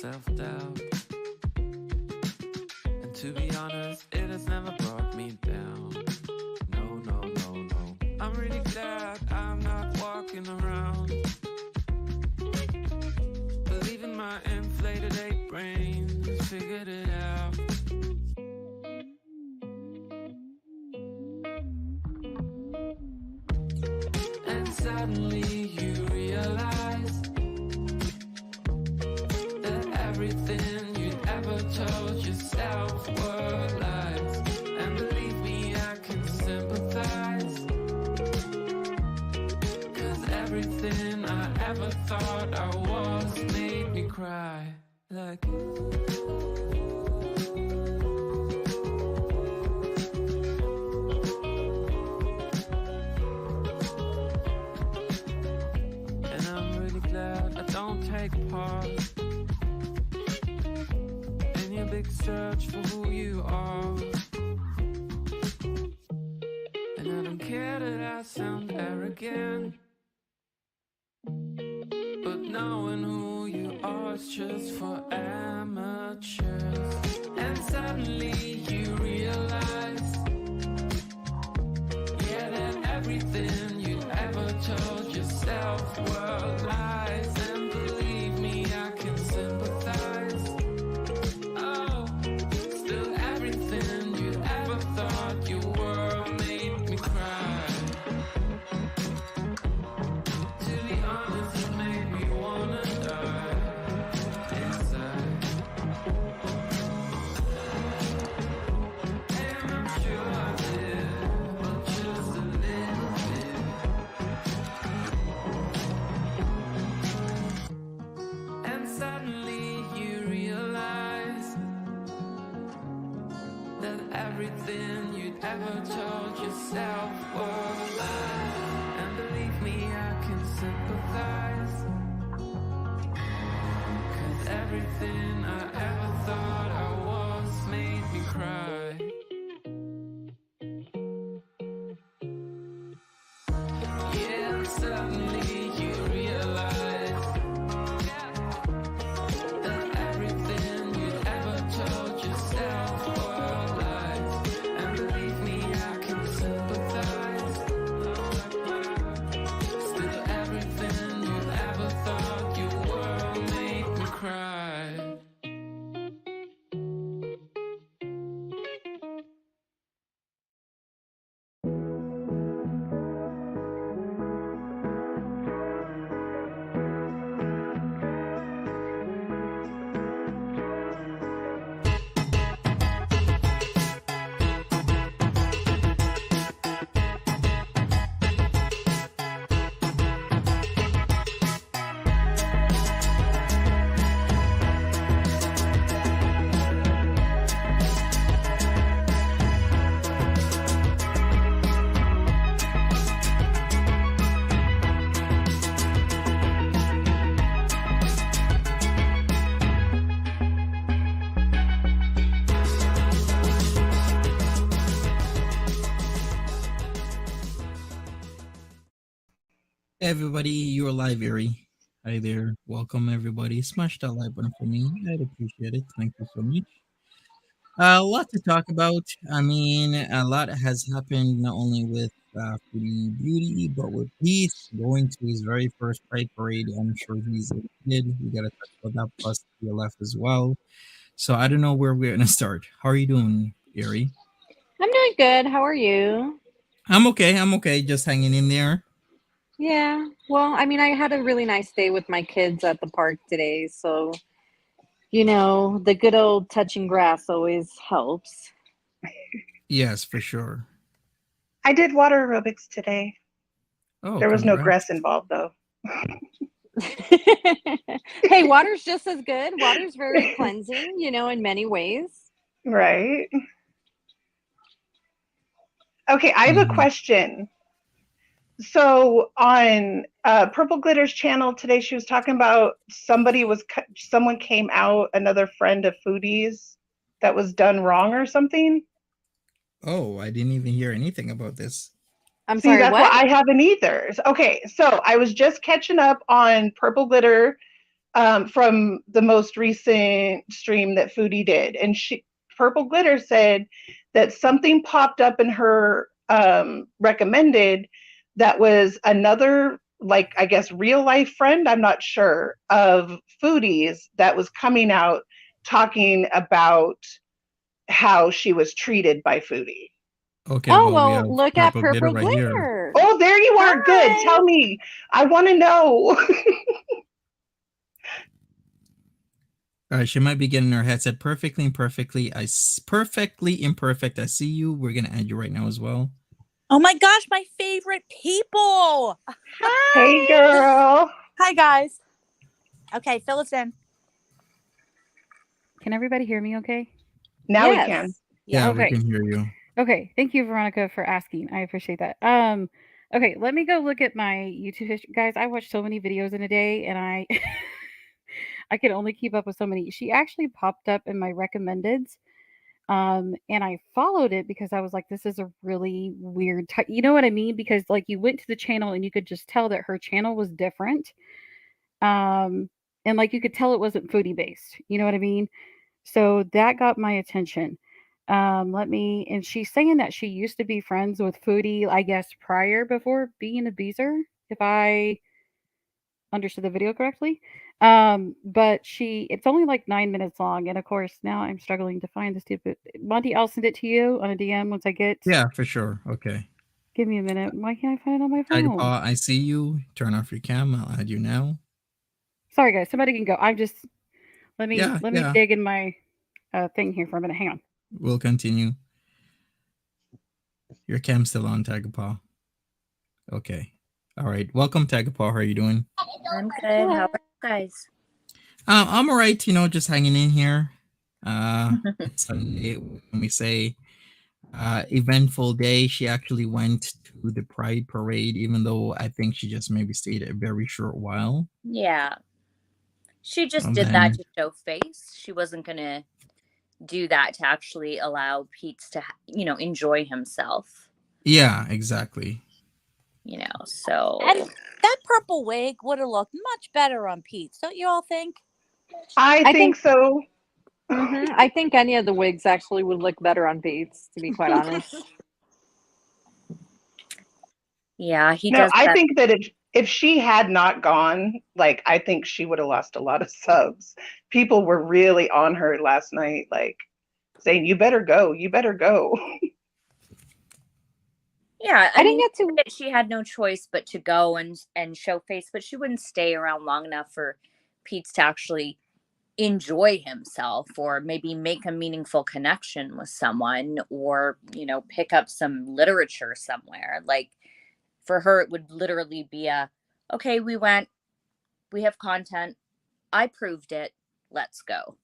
self-doubt. And to be honest, it has never brought me down. No, no, no, no. I'm really glad I'm not walking around believing my inflated ape brain has figured it out. And suddenly you realize that everything you'd ever told yourself were lies. And believe me, I can sympathize, 'cause everything I ever thought I was made me cry. Like and I'm really glad I don't take part in your big search for who you are. And I don't care that I sound arrogant, but knowing who you are is just for amateurs. And suddenly you realize, yeah, that everything you ever told yourself were lies. And believe me, I can sympathize. Oh, still everything you ever thought you were made me cry. To be honest, it made me wanna die inside. And I'm sure I did, but just a little bit. And suddenly you realize that everything you'd ever told yourself were lies. And believe me, I can sympathize, 'cause everything I ever thought I was made me cry. Yeah, and suddenly you realize that everything you'd ever told yourself were lies. And believe me, I can sympathize. Still everything you ever thought you were made me cry. Hey everybody, you're live, Ari. Hi there. Welcome, everybody. Smash that like button for me. I'd appreciate it. Thank you so much. A lot to talk about. I mean, a lot has happened not only with Foodie Beauty, but with Peace going to his very first Pride Parade. I'm sure he's a kid. We got to talk about that, plus PLF as well. So I don't know where we're going to start. How are you doing, Ari? I'm doing good. How are you? I'm okay. I'm okay. Just hanging in there. Yeah. Well, I mean, I had a really nice day with my kids at the park today. So, the good old touching grass always helps. Yes, for sure. I did water aerobics today. Oh, There was no congrats. grass involved, though. Hey, water's just as good. Water's very cleansing, in many ways. Right. Okay, I have a question. So on Purple Glitter's channel today, she was talking about someone came out, another friend of Foodie's, that was done wrong or something. Oh, I didn't even hear anything about this. I'm sorry, that's what? why I haven't either. Okay, so I was just catching up on Purple Glitter from the most recent stream that Foodie did, and Purple Glitter said that something popped up in her recommended that was another, like, I guess, real life friend, I'm not sure, of Foodie's that was coming out talking about how she was treated by Foodie. Okay, Oh, well, we well, have look at Purple Glitter Purple right here. Glitter. Oh, there you are. Good. Hi. Tell me. I want to know. All right, she might be getting her headset perfectly imperfectly. Perfectly imperfect. I see you. We're gonna add you right now as well. Oh my gosh, my favorite people. Hey, girl. Hi, guys. Okay, fill us in. Can everybody hear me okay? Now Yes. we can. Yeah, Okay. we can hear you. Okay. Thank you, Veronica, for asking. I appreciate that. Okay, let me go look at my YouTube history. Guys, I watch so many videos in a day and I I can only keep up with so many. She actually popped up in my recommendeds. And I followed it because I was like, this is a really weird you know what I mean? Because like you went to the channel and you could just tell that her channel was different. And like you could tell it wasn't foodie based. You know what I mean? So that got my attention. And she's saying that she used to be friends with Foodie, I guess, before being a Beezer, if I understood the video correctly. But it's only like 9 minutes long, and of course now I'm struggling to find the stupid Monty. I'll send it to you on a DM once I get. Yeah, for sure. Okay. Give me a minute. Why can't I find it on my Tiger phone? Paw, I see you. Turn off your cam. I'll add you now. Sorry, guys. Somebody can go. I'm just let me Yeah, yeah. dig in my thing here for a minute. Hang on. We'll continue. Your cam's still on, Tiger Paw. Okay. All right. Welcome, Tiger Paw. How are you doing? I'm good. How are you guys? I'm all right. Just hanging in here. It's Sunday, when we say eventful day. She actually went to the Pride Parade, even though I think she just maybe stayed a very short while. Yeah. She just And did then- that to show face. She wasn't going to do that to actually allow Pete to, enjoy himself. Yeah, exactly. So. And that purple wig would have looked much better on Pete's, don't you all think? I think so. I think any of the wigs actually would look better on Pete's, to be quite honest. Yeah, he No, does. I think that if she had not gone, like, I think she would have lost a lot of subs. People were really on her last night, like saying, "You better go, you better go." Yeah, I didn't get to. that she had no choice but to go and show face, but she wouldn't stay around long enough for Pete to actually enjoy himself or maybe make a meaningful connection with someone or, pick up some literature somewhere. Like for her, it would literally be okay, we went, we have content. I proved it. Let's go.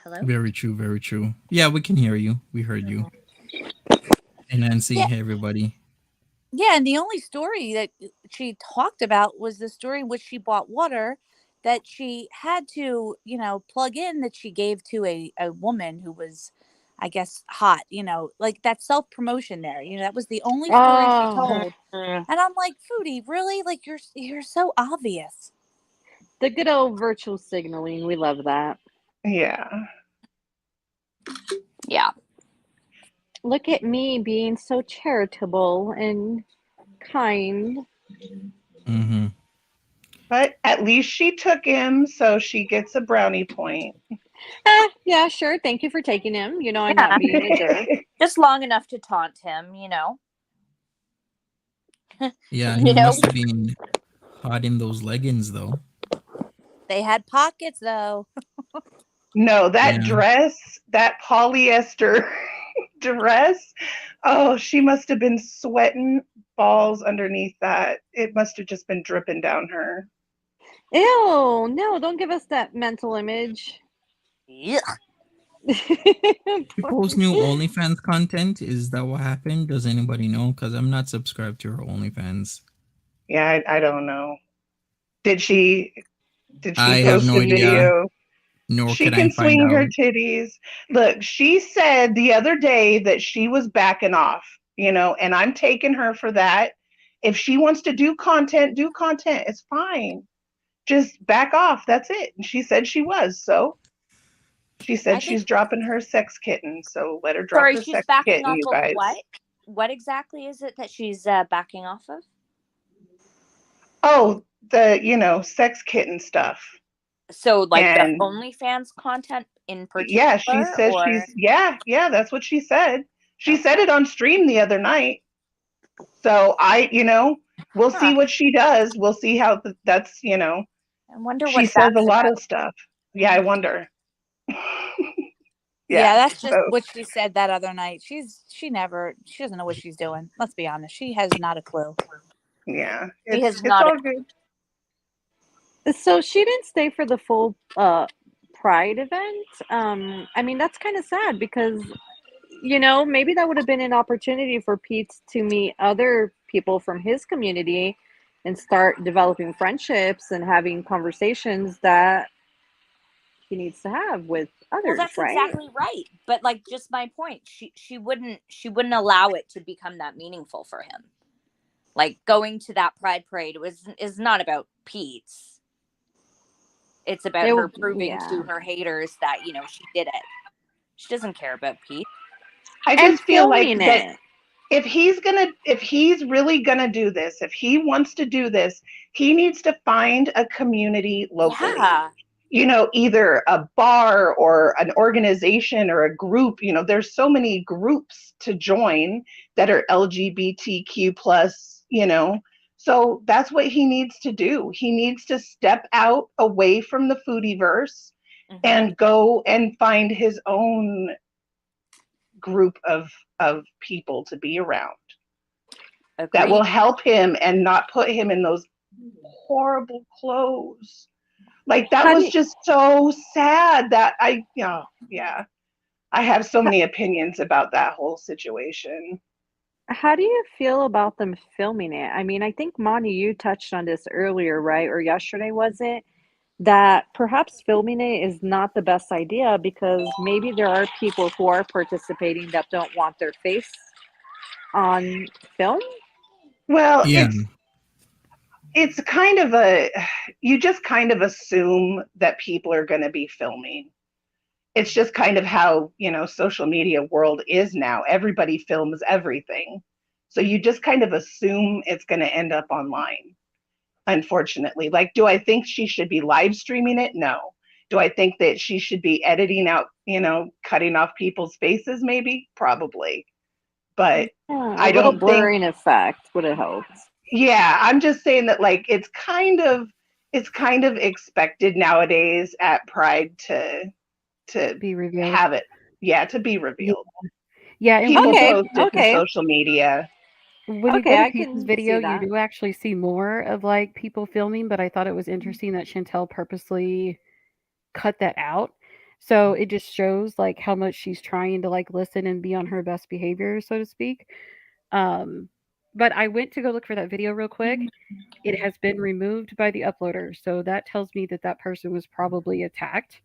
Hello? Very true. Very true. Yeah, we can hear you. We heard you. And Nancy, Yeah. hey, everybody. Yeah, and the only story that she talked about was the story in which she bought water that she had to, plug in, that she gave to a woman who was, I guess, hot, like that self-promotion there. That was the only story she told. And I'm like, Foodie, really? Like you're so obvious. The good old virtual signaling. We love that. Yeah. Yeah. Look at me being so charitable and kind. Mm-hmm. But at least she took him, so she gets a brownie point. Yeah, sure. Thank you for taking him. I'm not being a jerk. Just long enough to taunt him, Yeah, he must have been hot in those leggings, though. They had pockets, though. No, that Yeah. dress, that polyester dress, oh, she must have been sweating balls underneath that. It must have just been dripping down her. Ew, no, don't give us that mental image. Yeah. She posts new OnlyFans content. Is that what happened? Does anybody know? Because I'm not subscribed to her OnlyFans. Yeah, I don't know. Did she I have post no a idea. video? Nor She can I can find swing her out. titties. Look, she said the other day that she was backing off, and I'm taking her for that. If she wants to do content, It's fine. Just back off. That's it. And she said she was. So she I said think, she's dropping her sex kitten. So let her drop sorry, her she's sex backing kitten, off you of guys. what? What exactly is it that she's backing off of? Oh, the sex kitten stuff. So, like the And OnlyFans content in yeah, she particular, says or yeah, that's what she said. She said okay. it on stream the other night. So we'll see Huh. what she does. We'll see how that's, I wonder she what says a that's lot about. of stuff. Yeah, I wonder. Yeah, Yeah. that's just So what she said that other night. She doesn't know what she's doing. Let's be honest. She has not a clue. yeah, She has it's not all good. So she didn't stay for the full Pride event. I mean, that's kind of sad because, maybe that would have been an opportunity for Pete to meet other people from his community and start developing friendships and having conversations that he needs to have with Well, others, that's right? exactly right. But like, just my point. She wouldn't allow it to become that meaningful for him. Like going to that Pride parade is not about Pete's. It's about her proving Yeah. to her haters that she did it. She doesn't care about Pete. I And just feel like filming that it. if he's really gonna do this, if he wants to do this, he needs to find a community locally. Yeah. Either a bar or an organization or a group. There's so many groups to join that are LGBTQ plus, so that's what he needs to do. He needs to step out away from the foodieverse Mhm. and go and find his own group of people to be around that will Agreed. help him and not put him in those horrible clothes. Like that How do was you, just so sad that yeah. I have so many opinions about that whole situation. how do you feel about them filming it? I mean, I think Monty, you touched on this earlier, right? Or yesterday, was it? That perhaps filming it is not the best idea because maybe there are people who are participating that don't want their face on film. Well, Yeah. it's kind of you just kind of assume that people are going to be filming. It's just kind of how, social media world is now. Everybody films everything. So you just kind of assume it's going to end up online. Unfortunately, like, do I think she should be live streaming it? No. Do I think that she should be editing out, cutting off people's faces? Maybe, probably. But Yeah, I a little don't think, blurring effect would have helped. yeah, I'm just saying that like it's kind of expected nowadays at Pride to Be revealed. have it, yeah, to be revealed. Yeah, and People Okay, post it to okay, social media. when you okay, go to I Pete's can video, see you that. do actually see more of like people filming, but I thought it was interesting that Chantel purposely cut that out. So it just shows like how much she's trying to like listen and be on her best behavior, so to speak. Um, but I went to go look for that video real quick. It has been removed by the uploader, so that tells me that that person was probably attacked.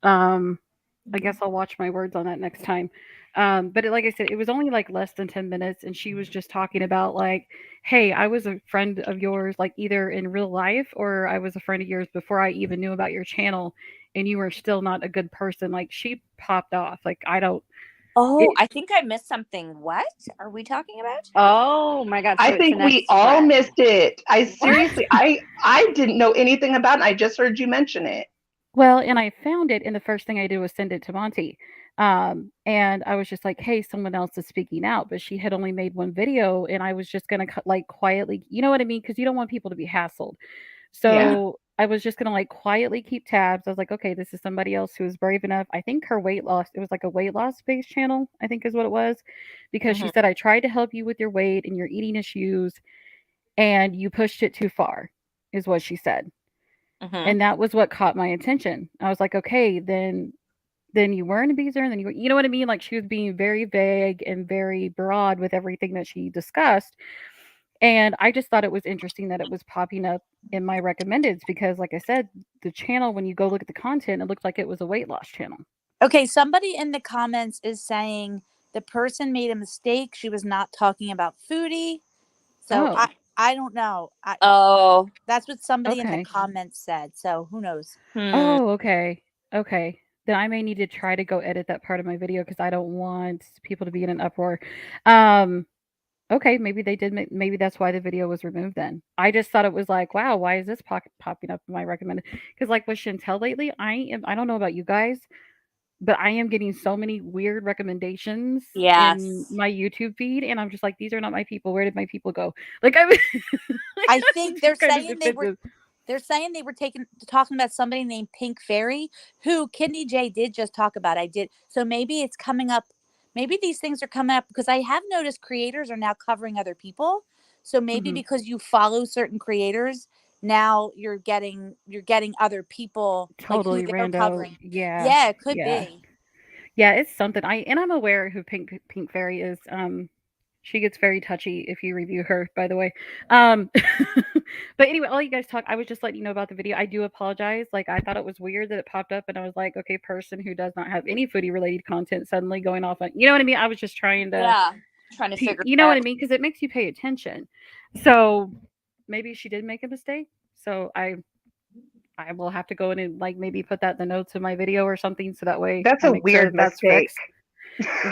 Um, I guess I'll watch my words on that next time. But like I said, it was only like less than 10 minutes, and she was just talking about like, hey, I was a friend of yours, like either in real life or I was a friend of yours before I even knew about your channel, and you were still not a good person. Like she popped off. Like I don't. Oh, It, I think I missed something. What are we talking about? Oh my God! I So it's an think we all ex-friend. missed it. I What? seriously, I didn't know anything about it. I just heard you mention it. well, and I found it, and the first thing I did was send it to Monty. And I was just like, hey, someone else is speaking out, but she had only made one video, and I was just gonna like quietly, you know what I mean? Because you don't want people to be hassled. Yeah. So I was just gonna like quietly keep tabs. I was like, okay, this is somebody else who is brave enough. I think her weight loss, it was like a weight loss based channel, I think is what it was. Because she Mhm. said, I tried to help you with your weight and your eating issues, and you pushed it too far, is what she said. Mhm. And that was what caught my attention. I was like, okay, then you were in Habeezer, and then you know what I mean? Like she was being very vague and very broad with everything that she discussed. And I just thought it was interesting that it was popping up in my recommendeds because, like I said, the channel, when you go look at the content, it looked like it was a weight loss channel. Okay, somebody in the comments is saying the person made a mistake. She was not talking about Foodie. So Oh. I don't know. Oh. That's what somebody in the Okay. comments said. So who knows? Oh, okay. Okay. Then I may need to try to go edit that part of my video because I don't want people to be in an uproar. Okay, maybe they did. Maybe that's why the video was removed. Then I just thought it was like, wow, why is this popping up in my recommended? Because like with Chantel lately, I don't know about you guys, but I am getting so many weird recommendations in Yes. my YouTube feed, and I'm just like, these are not my people. Where did my people go? Like I'm I think they're just kind of saying they were defensive. they're saying they were talking about somebody named Pink Fairy, who Kidney J did just talk about. I did. So maybe it's coming up. Maybe these things are coming up because I have noticed creators are now covering other people. So maybe Mhm. because you follow certain creators, now you're getting other people like who Totally they're rando. covering. Yeah. Yeah, it could Yeah. be. Yeah, it's something. I'm aware who Pink Fairy is. She gets very touchy if you review her, by the way. Um, but anyway, all you guys talk. I was just letting you know about the video. I do apologize. Like I thought it was weird that it popped up, and I was like, okay, person who does not have any foodie related content suddenly going off on. You know what I mean? I was just trying to. Yeah. Trying to figure You it know out. what I mean? Because it makes you pay attention. So maybe she did make a mistake. So I will have to go in and like maybe put that in the notes of my video or something, so that way That's I a make sure weird that that's mistake. fixed.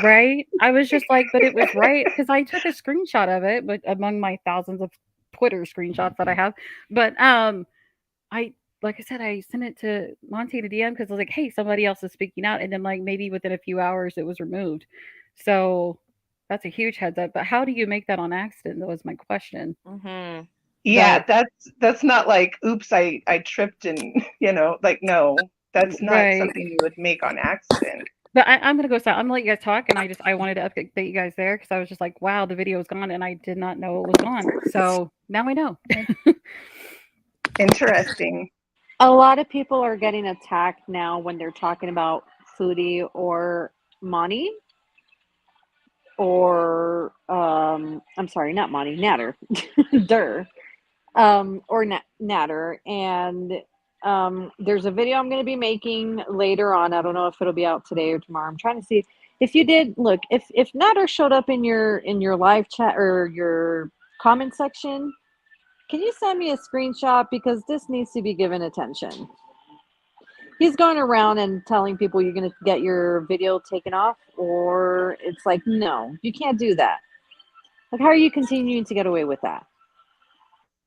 Right? I was just like, but it was right because I took a screenshot of it, but among my thousands of Twitter screenshots that I have. But I like I said, I sent it to Monty to DM because I was like, hey, somebody else is speaking out, and then like maybe within a few hours it was removed. So that's a huge heads up. But how do you make that on accident? That was my question. Mm-hmm. Yeah, But that's not like, oops, I tripped and like, no, that's not right. something you would make on accident. But I'm gonna go. I'm gonna let you guys talk, and I wanted to update you guys there because I was just like, wow, the video is gone, and I did not know it was gone. So now I know. Interesting. A lot of people are getting attacked now when they're talking about Foodie or Monty or I'm sorry, not Monty, Natter. Dur. Or Natter. And there's a video I'm going to be making later on. I don't know if it'll be out today or tomorrow. I'm trying to see if you did look, if Natter showed up in your live chat or your comment section, can you send me a screenshot because this needs to be given attention. He's going around and telling people you're going to get your video taken off, or it's like, no, you can't do that. Like, how are you continuing to get away with that?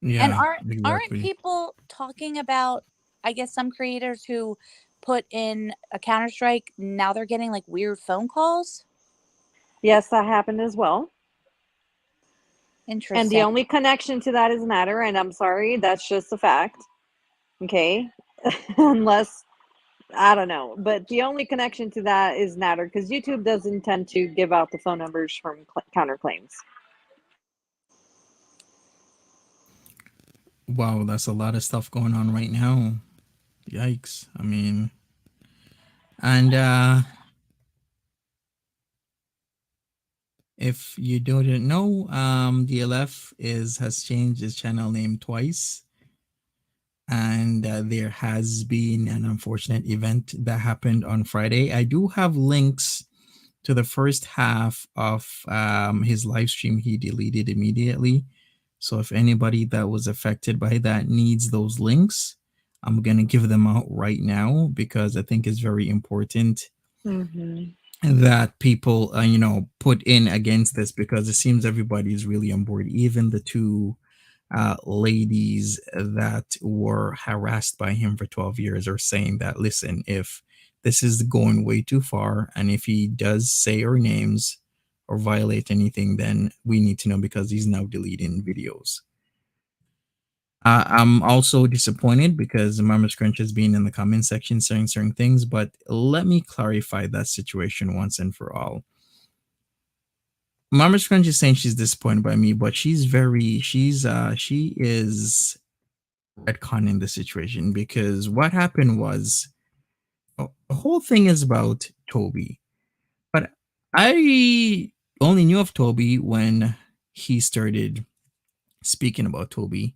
And Yeah, aren't exactly. people talking about, I guess, some creators who put in a Counter-Strike, now they're getting like weird phone calls? Yes, that happened as well. Interesting. And the only connection to that is Natter, and I'm sorry, that's just a fact. Okay? Unless, I don't know. But the only connection to that is Natter, because YouTube doesn't tend to give out the phone numbers from counterclaims. Wow, that's a lot of stuff going on right now. Yikes. I mean, and if you don't know, DLF has changed its channel name twice, and there has been an unfortunate event that happened on Friday. I do have links to the first half of his live stream he deleted immediately. So if anybody that was affected by that needs those links, I'm going to give them out right now because I think it's very important that people, put in against this, because it seems everybody is really on board. Even the two ladies that were harassed by him for 12 years are saying that, listen, if this is going way too far, and if he does say our names or violate anything, then we need to know, because he's now deleting videos. I'm also disappointed because Mama Scrunch has been in the comment section saying certain things, but let me clarify that situation once and for all. Mama Scrunch is saying she's disappointed by me, but she is retconning the situation, because what happened was, the whole thing is about Toby. But I only knew of Toby when he started speaking about Toby.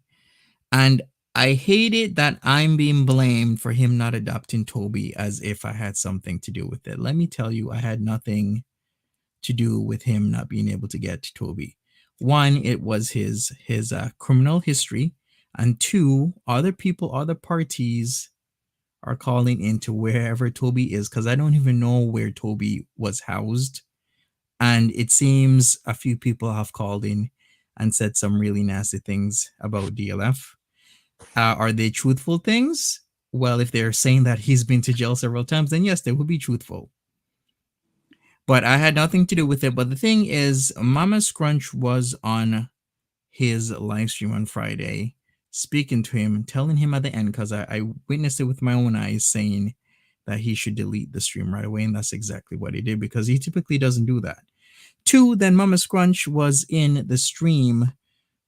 And I hate it that I'm being blamed for him not adopting Toby as if I had something to do with it. Let me tell you, I had nothing to do with him not being able to get to Toby. One, it was his criminal history, and two, other people, other parties are calling into wherever Toby is, because I don't even know where Toby was housed. And it seems a few people have called in and said some really nasty things about DLF. Are they truthful things? Well, if they're saying that he's been to jail several times, then yes, they would be truthful. But I had nothing to do with it. But the thing is, Mama Scrunch was on his live stream on Friday, speaking to him, telling him at the end, because I witnessed it with my own eyes, saying that he should delete the stream right away. And that's exactly what he did, because he typically doesn't do that. Two, then Mama Scrunch was in the stream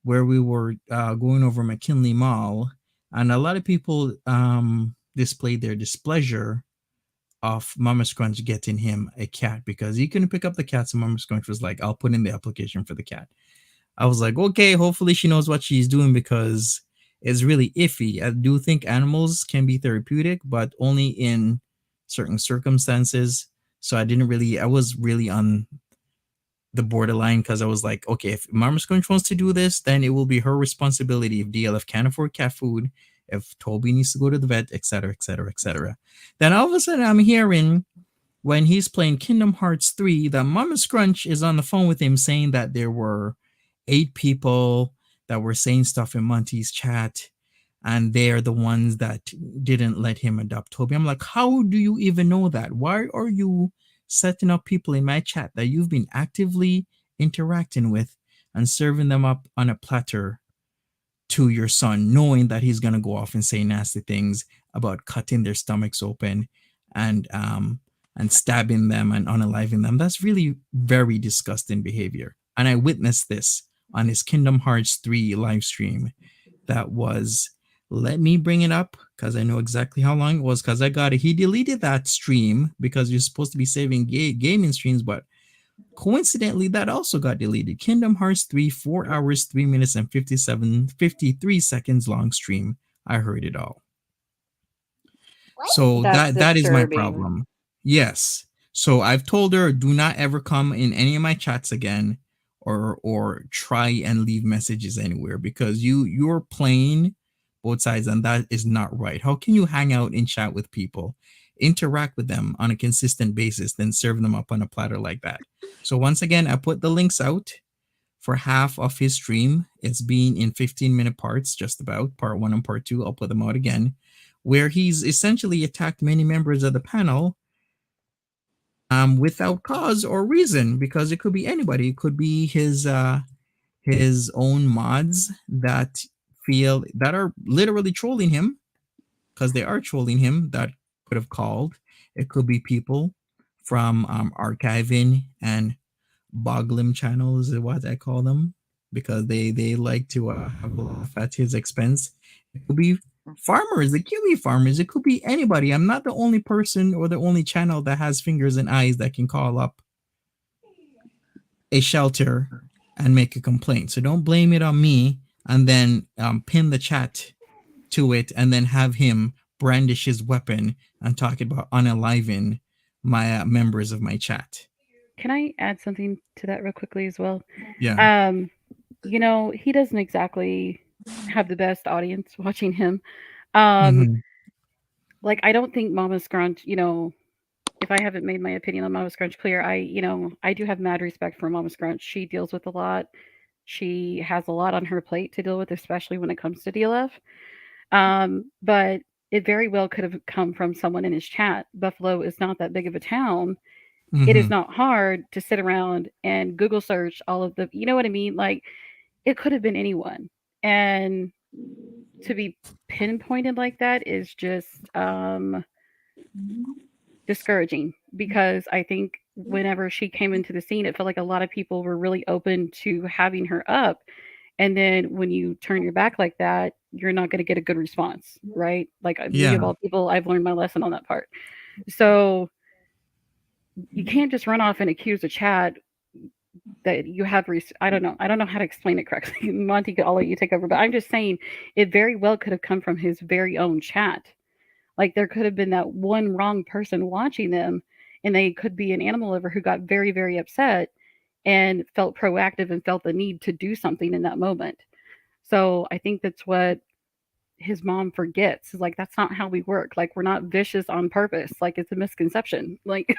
where we were going over McKinley Mall, and a lot of people displayed their displeasure of Mama Scrunch getting him a cat, because he couldn't pick up the cat. So Mama Scrunch was like, I'll put in the application for the cat. I was like, okay, hopefully she knows what she's doing, because it's really iffy. I do think animals can be therapeutic, but only in certain circumstances. So I was really on the borderline, because I was like, okay, if Mama Scrunch wants to do this, then it will be her responsibility. If DLF can't afford cat food, if Toby needs to go to the vet, etc., etc., etc. Then all of a sudden I'm hearing, when he's playing Kingdom Hearts 3, that Mama Scrunch is on the phone with him saying that there were 8 people that were saying stuff in Monty's chat, and they're the ones that didn't let him adopt Toby. I'm like, how do you even know that? Why are you setting up people in my chat that you've been actively interacting with and serving them up on a platter to your son, knowing that he's going to go off and say nasty things about cutting their stomachs open and stabbing them and unaliving them? That's really very disgusting behavior. And I witnessed this on his Kingdom Hearts 3 live stream. That was, let me bring it up because I know exactly how long it was, because I got it. He deleted that stream because you're supposed to be saving gaming streams, but coincidentally, that also got deleted. Kingdom Hearts 3, 4 hours, 3 minutes, and 53 seconds long stream. I heard it all. So That's that is my disturbing. problem. Yes. So I've told her, do not ever come in any of my chats again, or try and leave messages anywhere, because you're playing both sides, and that is not right. How can you hang out and chat with people, interact with them on a consistent basis, then serve them up on a platter like that? So once again, I put the links out for half of his stream. It's being in 15-minute parts, just about part 1 and part 2. I'll put them out again, where he's essentially attacked many members of the panel without cause or reason, because it could be anybody. It could be his own mods that are literally trolling him, because they are trolling him, that could have called. It could be people from archiving and bogglim channels is what I call them, because they like to have a laugh at his expense. It could be farmers, the kiwi farmers. It could be anybody. I'm not the only person or the only channel that has fingers and eyes that can call up a shelter and make a complaint. So don't blame it on me and then pin the chat to it and then have him brandish his weapon and talk about unaliving my members of my chat. Can I add something to that real quickly as well? Yeah. He doesn't exactly have the best audience watching him. Like, I don't think Mama Scrunch, if I haven't made my opinion on Mama Scrunch clear, I do have mad respect for Mama Scrunch. She deals with a lot. She has a lot on her plate to deal with, especially when it comes to DLF. But it very well could have come from someone in his chat. Buffalo is not that big of a town. It is not hard to sit around and Google search all of the, you know what I mean? Like, it could have been anyone. And to be pinpointed like that is just discouraging, because I think whenever she came into the scene, it felt like a lot of people were really open to having her up. And then when you turn your back like that, you're not going to get a good response, right? Like, me of all people, I've learned my lesson on that part. So you can't just run off and accuse a chat that you have. I don't know how to explain it correctly. Monty, I'll let you take over, but I'm just saying it very well could have come from his very own chat. Like, there could have been that one wrong person watching them, and they could be an animal lover who got very, very upset and felt proactive and felt the need to do something in that moment. So I think that's what his mom forgets. Is like, that's not how we work. Like, we're not vicious on purpose. Like, it's a misconception. Like,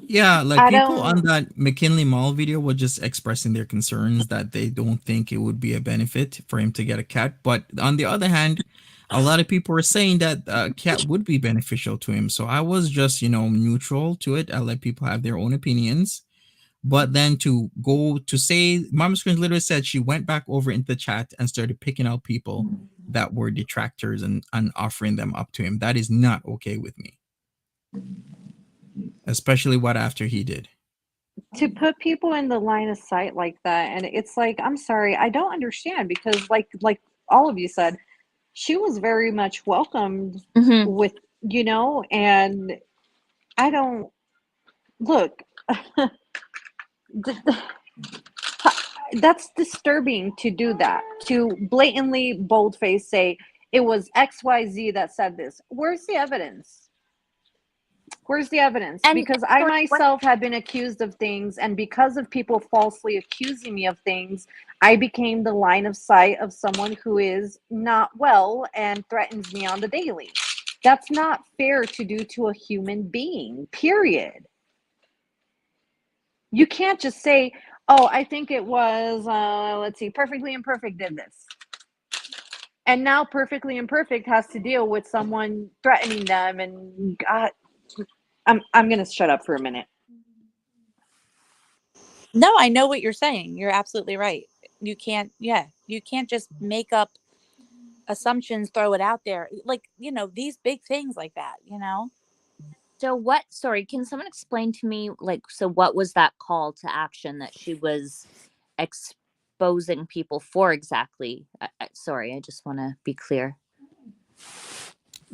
Yeah, like I people on don't. that McKinley Mall video were just expressing their concerns that they don't think it would be a benefit for him to get a cat. But on the other hand, a lot of people were saying that a cat would be beneficial to him. So I was just, neutral to it. I let people have their own opinions. But then to go to say, Mama Scrunch literally said she went back over into the chat and started picking out people that were detractors and offering them up to him. That is not okay with me, especially what after he did. To put people in the line of sight like that, and it's like, I'm sorry, I don't understand, because like all of you said, she was very much welcomed Mhm. with, and I don't look. That's disturbing to do that, to blatantly boldface say it was XYZ that said this. Where's the evidence? Where's the evidence? And Because I sorry, what? myself have been accused of things, and because of people falsely accusing me of things, I became the line of sight of someone who is not well and threatens me on the daily. That's not fair to do to a human being, period. You can't just say, oh, I think it was, let's see, Perfectly Imperfect did this. And now Perfectly Imperfect has to deal with someone threatening them. And God, I'm going to shut up for a minute. No, I know what you're saying. You're absolutely right. You can't just make up assumptions, throw it out there. Like, these big things like that, So what? Sorry, can someone explain to me, like, so what was that call to action that she was exposing people for exactly? Sorry, I just want to be clear.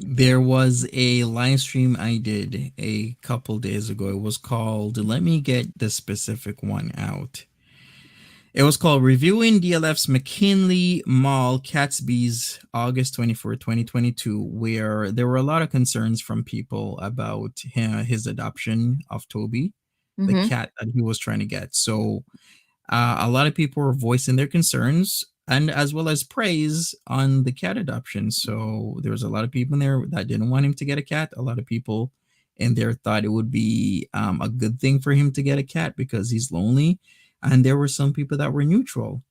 There was a live stream I did a couple days ago. It was called, let me get the specific one out. It was called Reviewing DLF's McKinley Mall Catsby's August 24, 2022, where there were a lot of concerns from people about his adoption of Toby, the Mm-hmm. cat that he was trying to get. So a lot of people were voicing their concerns and as well as praise on the cat adoption. So there was a lot of people in there that didn't want him to get a cat. A lot of people in there thought it would be a good thing for him to get a cat because he's lonely. And there were some people that were neutral.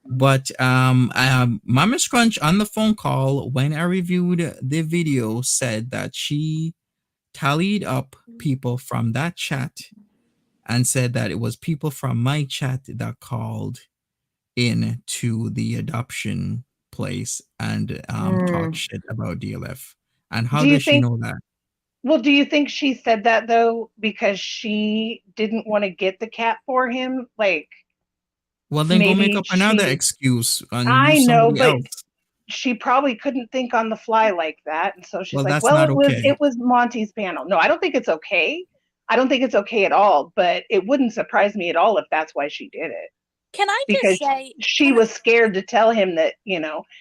But Mama Scrunch on the phone call when I reviewed the video said that she tallied up people from that chat and said that it was people from my chat that called in to the adoption place and talk shit about DLF. And how Do you does she think, know that? well, do you think she said that though because she didn't want to get the cat for him? Like Well, then go make maybe up another she, excuse and I use know, somebody but else. she probably couldn't think on the fly like that. And so she's Well, like, that's well, not it was okay. it was Monty's panel. No, I don't think it's okay. I don't think it's okay at all, but it wouldn't surprise me at all if that's why she did it. Can I Because just say, she was scared to tell him that,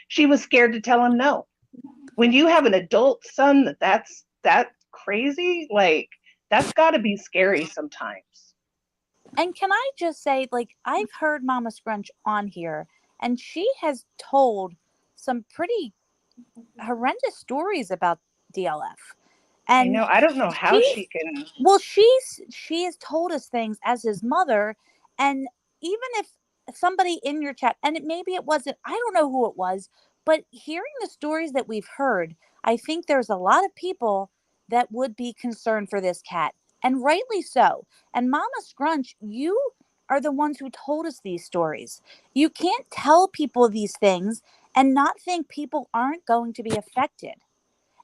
she was scared to tell him no. When you have an adult son that's crazy, like that's got to be scary sometimes. and can I just say, like, I've heard Mama Scrunch on here, and she has told some pretty horrendous stories about DLF. I And know. I don't know how she's she can. well, she has told us things as his mother, and even if somebody in your chat, and maybe it wasn't, I don't know who it was, but hearing the stories that we've heard, I think there's a lot of people that would be concerned for this cat, and rightly so. And Mama Scrunch, you are the ones who told us these stories. You can't tell people these things and not think people aren't going to be affected,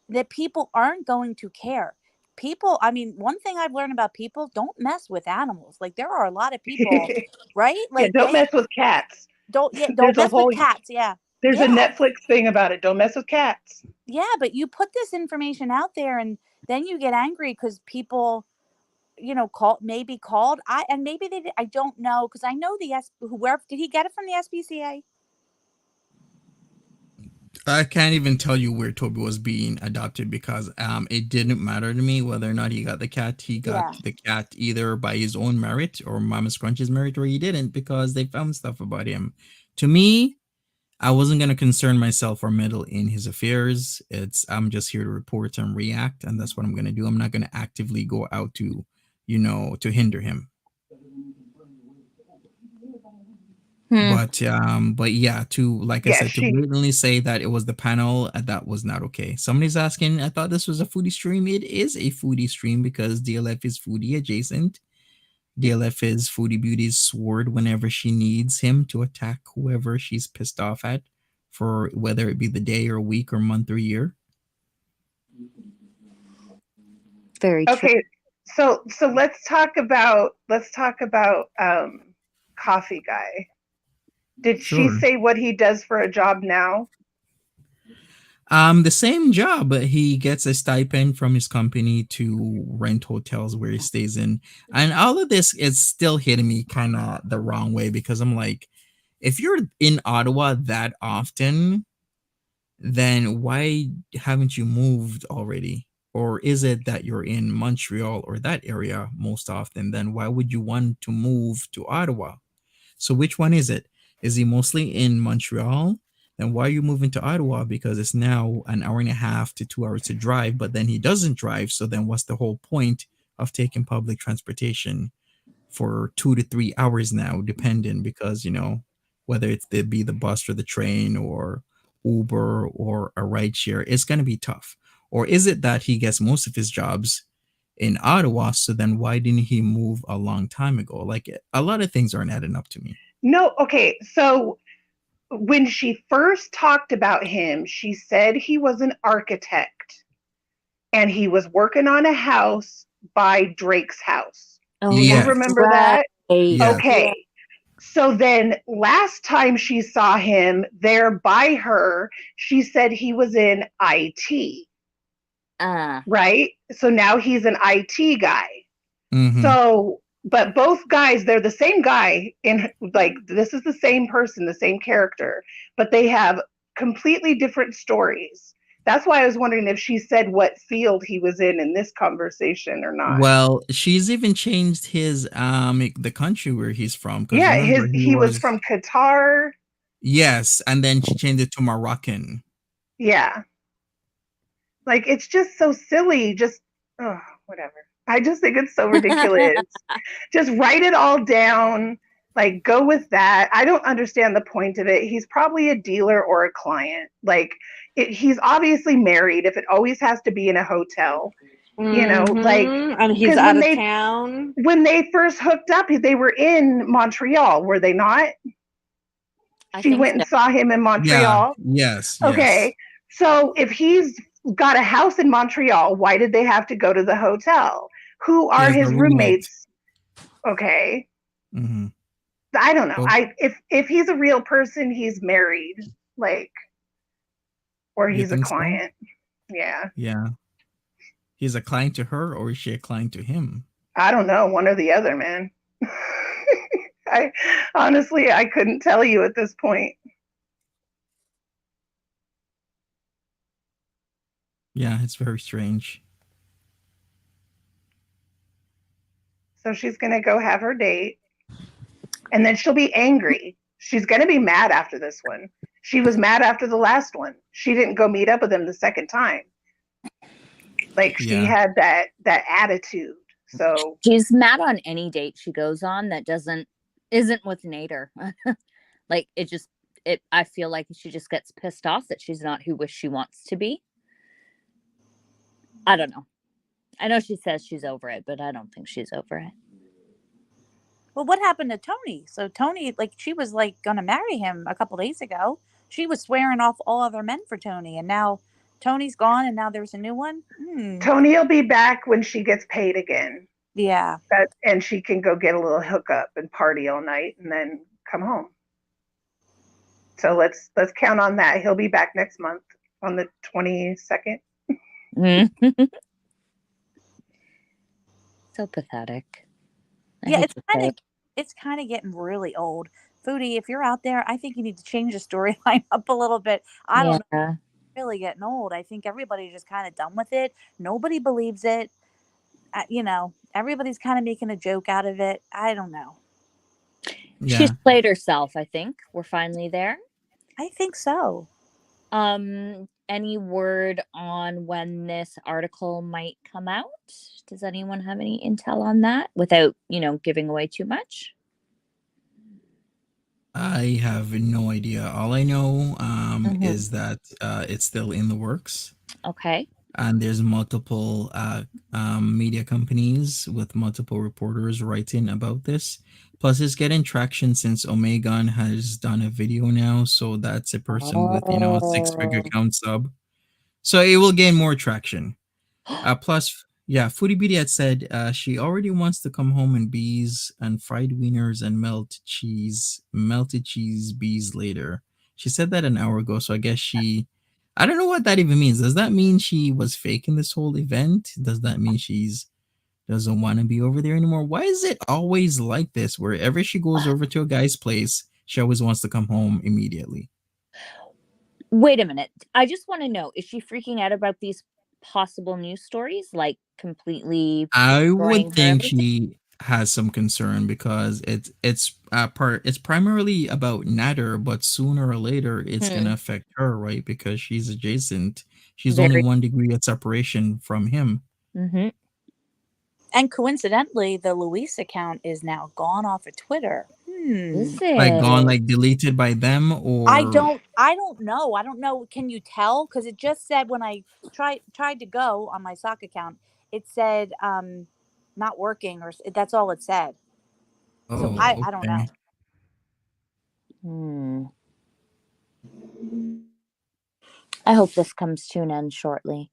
that people aren't going to care. People, I mean, one thing I've learned about people, don't mess with animals. Like, there are a lot of people, right? Yeah, Like, don't they mess with cats. don't There's a mess with whole cats. Yeah. there's a Yeah. Netflix thing about it. Don't mess with cats. Yeah. But you put this information out there and then you get angry because people, called. And maybe they did. I don't know. Cause I know whoever, did he get it from the SPCA? I can't even tell you where Toby was being adopted because it didn't matter to me whether or not he got the cat. He got Yeah. the cat either by his own merit or Mama Scrunch's merit, or he didn't because they found stuff about him. To me, I wasn't gonna concern myself or meddle in his affairs. I'm just here to report and react, and that's what I'm gonna do. I'm not gonna actively go out to, to hinder him. But yeah, to like I Yeah, said, to she blatantly say that it was the panel, that was not okay. Somebody's asking, I thought this was a foodie stream. It is a foodie stream because DLF is foodie adjacent. DLF is Foodie Beauty's sword whenever she needs him to attack whoever she's pissed off at, for whether it be the day or week or month or year. Very true. okay. So let's talk about Coffee Guy. Did she Sure. say what he does for a job now? The same job, but he gets a stipend from his company to rent hotels where he stays in. And all of this is still hitting me kind of the wrong way because I'm like, if you're in Ottawa that often, then why haven't you moved already? Or is it that you're in Montreal or that area most often? Then why would you want to move to Ottawa? So which one is it? Is he mostly in Montreal? Then why are you moving to Ottawa? Because it's now an hour and a half to 2 hours to drive, but then he doesn't drive. So then what's the whole point of taking public transportation for 2 to 3 hours now, depending, because whether it's be the bus or the train or Uber or a ride share, it's going to be tough. Or is it that he gets most of his jobs in Ottawa? So then why didn't he move a long time ago? Like, a lot of things aren't adding up to me. No, okay. So when she first talked about him, she said he was an architect and he was working on a house by Drake's house. Oh, Do you Yes. remember right. that? Yes. Okay. So then last time she saw him there by her, she said he was in IT, right? So now he's an IT guy. Mhm. So, but both guys, they're the same guy in, like, this is the same person, the same character, but they have completely different stories. That's why I was wondering if she said what field he was in this conversation or not. Well, she's even changed his the country where he's from, because Yeah, remember he was from Qatar. Yes, and then she changed it to Moroccan. Yeah. Like, it's just so silly. Just, oh, whatever. I just think it's so ridiculous. Just write it all down. Like, go with that. I don't understand the point of it. He's probably a dealer or a client. Like, he's obviously married if it always has to be in a hotel. Like, and he's 'cause out when of they- town. When they first hooked up, they were in Montreal, were they not? She went and saw him in Montreal. Yes. Okay. So if he's got a house in Montreal, why did they have to go to the hotel? Who are his roommates? Okay. Mm-hmm. I don't know. Well, if he's a real person, he's married, like, or you he's a think so? client. Yeah. Yeah. He's a client to her, or is she a client to him? I don't know, one or the other, man. I honestly, I couldn't tell you at this point. Yeah, it's very strange. So she's going to go have her date, and then she'll be angry. She's going to be mad after this one. She was mad after the last one. She didn't go meet up with him the second time. Like, she had that attitude. So she's mad on any date she goes on that isn't with Nader. Like, I feel like she just gets pissed off that she's not who she wants to be. I don't know. I know she says she's over it, but I don't think she's over it. Well, what happened to Tony? So Tony, like, she was like gonna marry him a couple days ago. She was swearing off all other men for Tony, and now Tony's gone, and now there's a new one. Tony will be back when she gets paid again. Yeah. And she can go get a little hookup and party all night and then come home. So let's count on that. He'll be back next month on the 22nd. So pathetic. Yeah, it's kind of getting really old. Foodie, if you're out there, I think you need to change the storyline up a little bit. I don't know. really getting old. I think everybody's just kind of done with it. Nobody believes it. Everybody's kind of making a joke out of it. I don't know. She's Yeah. played herself, I think. We're finally there. I think so. Any word on when this article might come out? Does anyone have any intel on that without, giving away too much? I have no idea. All I know is that it's still in the works. Okay. And there's multiple media companies with multiple reporters writing about this. Plus, it's getting traction since Omegon has done a video now. So that's a person with, a 6-figure count sub. So it will gain more traction. Plus, Foodie Beauty had said she already wants to come home in bees and fried wieners and melted cheese bees later. She said that an hour ago. So I guess I don't know what that even means. Does that mean she was faking this whole event? Does that mean doesn't want to be over there anymore? Why is it always like this? Wherever she goes over to a guy's place, she always wants to come home immediately. Wait a minute. I just want to know, is she freaking out about these possible news stories? Like completely? I would think she has some concern because it's primarily about Nader, but sooner or later it's gonna affect her, right? Because she's adjacent. She's only 1 degree of separation from him. Mm-hmm. And coincidentally, the Luis account is now gone off of Twitter. Is it? Like gone, like deleted by them, or I don't know. I don't know. Can you tell? Because it just said when I tried to go on my sock account, it said not working, or that's all it said. So I don't know. I hope this comes to an end shortly.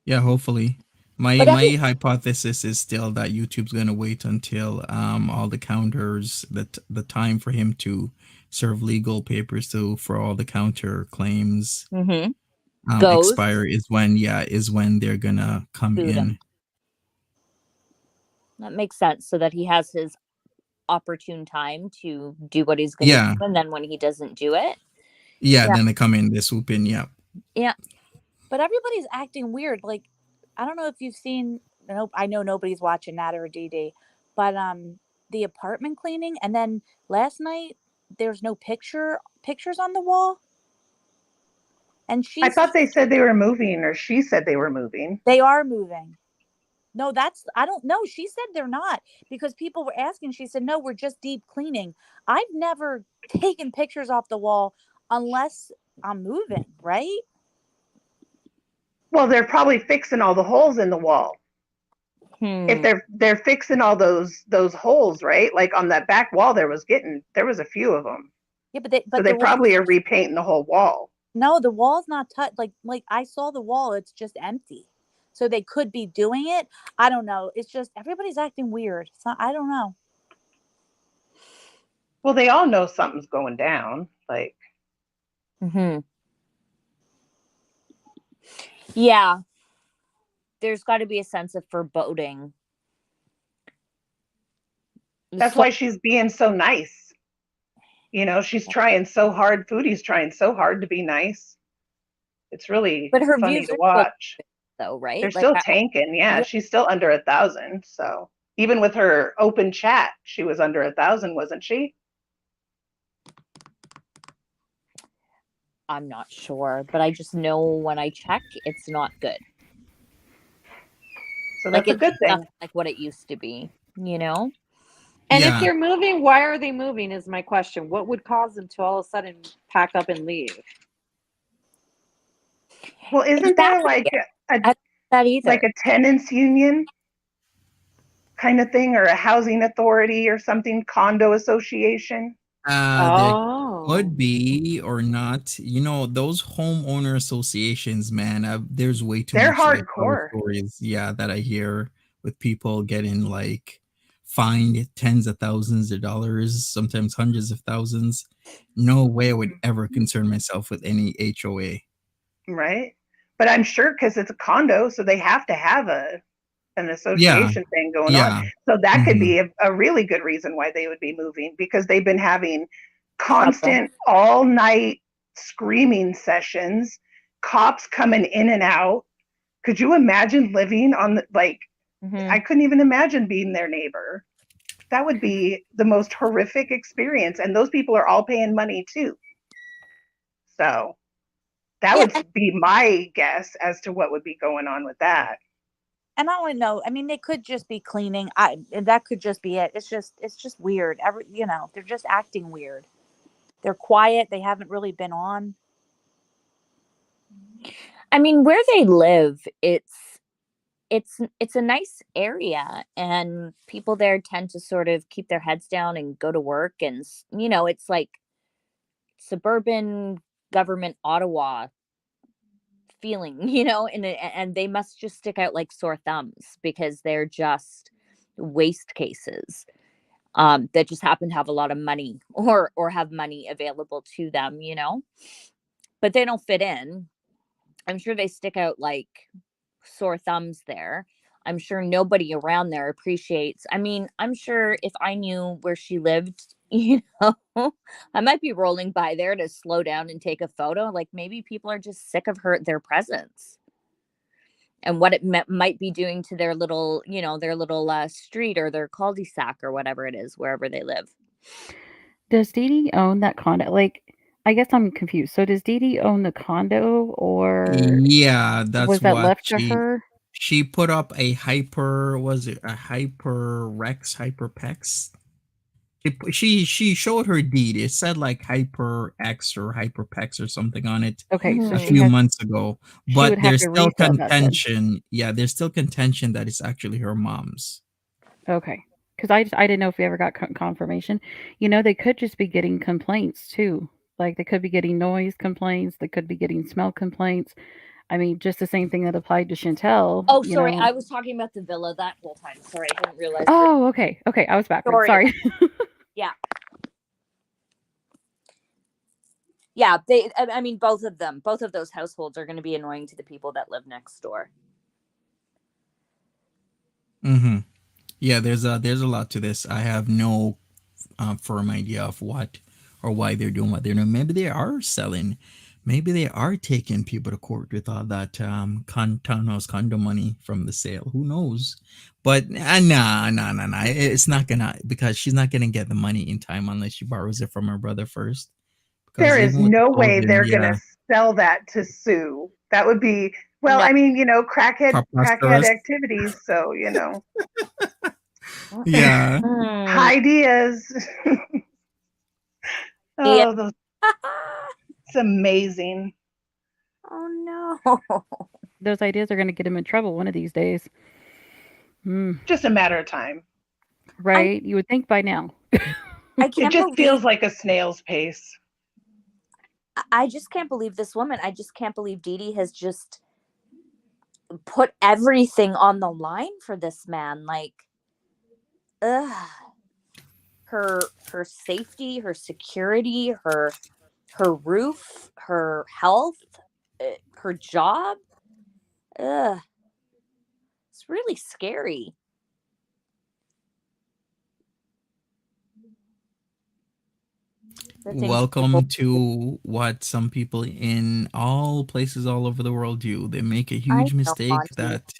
Yeah, hopefully. My hypothesis is still that YouTube's gonna wait until all the counters, the time for him to serve legal papers for all the counter claims expire is when they're gonna come in. That makes sense, so that he has his opportune time to do what he's gonna do, and then when he doesn't do it, then they come in, they swoop in. Yeah. But everybody's acting weird. Like, I don't know if you've seen. I know nobody's watching that or DD, but the apartment cleaning, and then last night there's no pictures on the wall. And I thought they said they were moving, or she said they were moving. They are moving. No, I don't know. She said they're not, because people were asking. She said, no, we're just deep cleaning. I've never taken pictures off the wall unless I'm moving, right? Well, they're probably fixing all the holes in the wall. If they're fixing all those holes, right? Like on that back wall, there was a few of them. Yeah, but they probably are repainting the whole wall. No, the wall's not touched. Like I saw the wall; it's just empty. So they could be doing it. I don't know. It's just everybody's acting weird. So I don't know. Well, they all know something's going down. Like. Yeah. There's got to be a sense of foreboding. That's why she's being so nice. She's trying so hard. Foodie's trying so hard to be nice. It's really funny to watch. Though, right? They're still tanking. Yeah, she's still under 1,000. So even with her open chat, she was under 1,000, wasn't she? I'm not sure, but I just know when I check, it's not good. So that's a good thing. Like what it used to be, And if they're moving, why are they moving is my question. What would cause them to all of a sudden pack up and leave? Well, isn't there like a tenants union kind of thing, or a housing authority or something, condo association? There could be or not. Those homeowner associations, man, there's way too much hardcore stories, that I hear with people getting like fined tens of thousands of dollars, sometimes hundreds of thousands. No way I would ever concern myself with any HOA. Right. But I'm sure because it's a condo, so they have to have an association thing going on. So that could be a really good reason why they would be moving, because they've been having constant all night screaming sessions, cops coming in and out. Could you imagine living on the, like, I couldn't even imagine being their neighbor. That would be the most horrific experience. And those people are all paying money too. So that Yeah, would be my guess as to what would be going on with that. and I don't know. I mean, they could just be cleaning. That could just be it. It's just weird. They're just acting weird. They're quiet. They haven't really been on. I mean, where they live, it's a nice area, and people there tend to sort of keep their heads down and go to work, and it's like suburban government Ottawa feeling, and they must just stick out like sore thumbs because they're just waste cases that just happen to have a lot of money or have money available to them, but they don't fit in. I'm sure they stick out like sore thumbs there. I'm sure nobody around there appreciates. I mean, I'm sure if I knew where she lived, I might be rolling by there to slow down and take a photo. Like maybe people are just sick of their presence and what it might be doing to their little, street or their cul-de-sac or whatever it is, wherever they live. Does Dee Dee own that condo? Like, I guess I'm confused. So does Dee Dee own the condo, or Yeah, that's was that what left to her? she put up a hyperpex. She showed her deed. It said like HyperX or HyperPex or something on it Okay, so a she few months ago. she But would have there's to still resell that then. contention. Yeah, there's still contention that it's actually her mom's. Okay, because I didn't know if we ever got confirmation. They could just be getting complaints too. Like they could be getting noise complaints. They could be getting smell complaints. I mean, just the same thing that applied to Chantel. Oh, sorry. I was talking about the villa that whole time. Sorry, I didn't realize. Oh, okay. Okay, I was backwards. Sorry. Yeah. Yeah, I mean, both of those households are going to be annoying to the people that live next door. Mm-hmm. Yeah, there's a lot to this. I have no firm idea of what or why they're doing what they're doing. Maybe they are selling. Maybe they are taking people to court with all that townhouse condo money from the sale. Who knows? But nah. It's not gonna, because she's not gonna get the money in time unless she borrows it from her brother first. There is no way they're going to sell that to sue. That would be, well, No. I mean, crackhead activities. So, Yeah. ideas. Yeah. Those, it's amazing. Oh no. Those ideas are going to get him in trouble one of these days. Just a matter of time. Right? You would think by now. It just feels like a snail's pace. I just can't believe this woman. I just can't believe Dee Dee has just put everything on the line for this man. Like, her safety, her security, her roof, her health, her job. It's really scary. Welcome to what some people in all places all over the world do. They make a huge mistake that,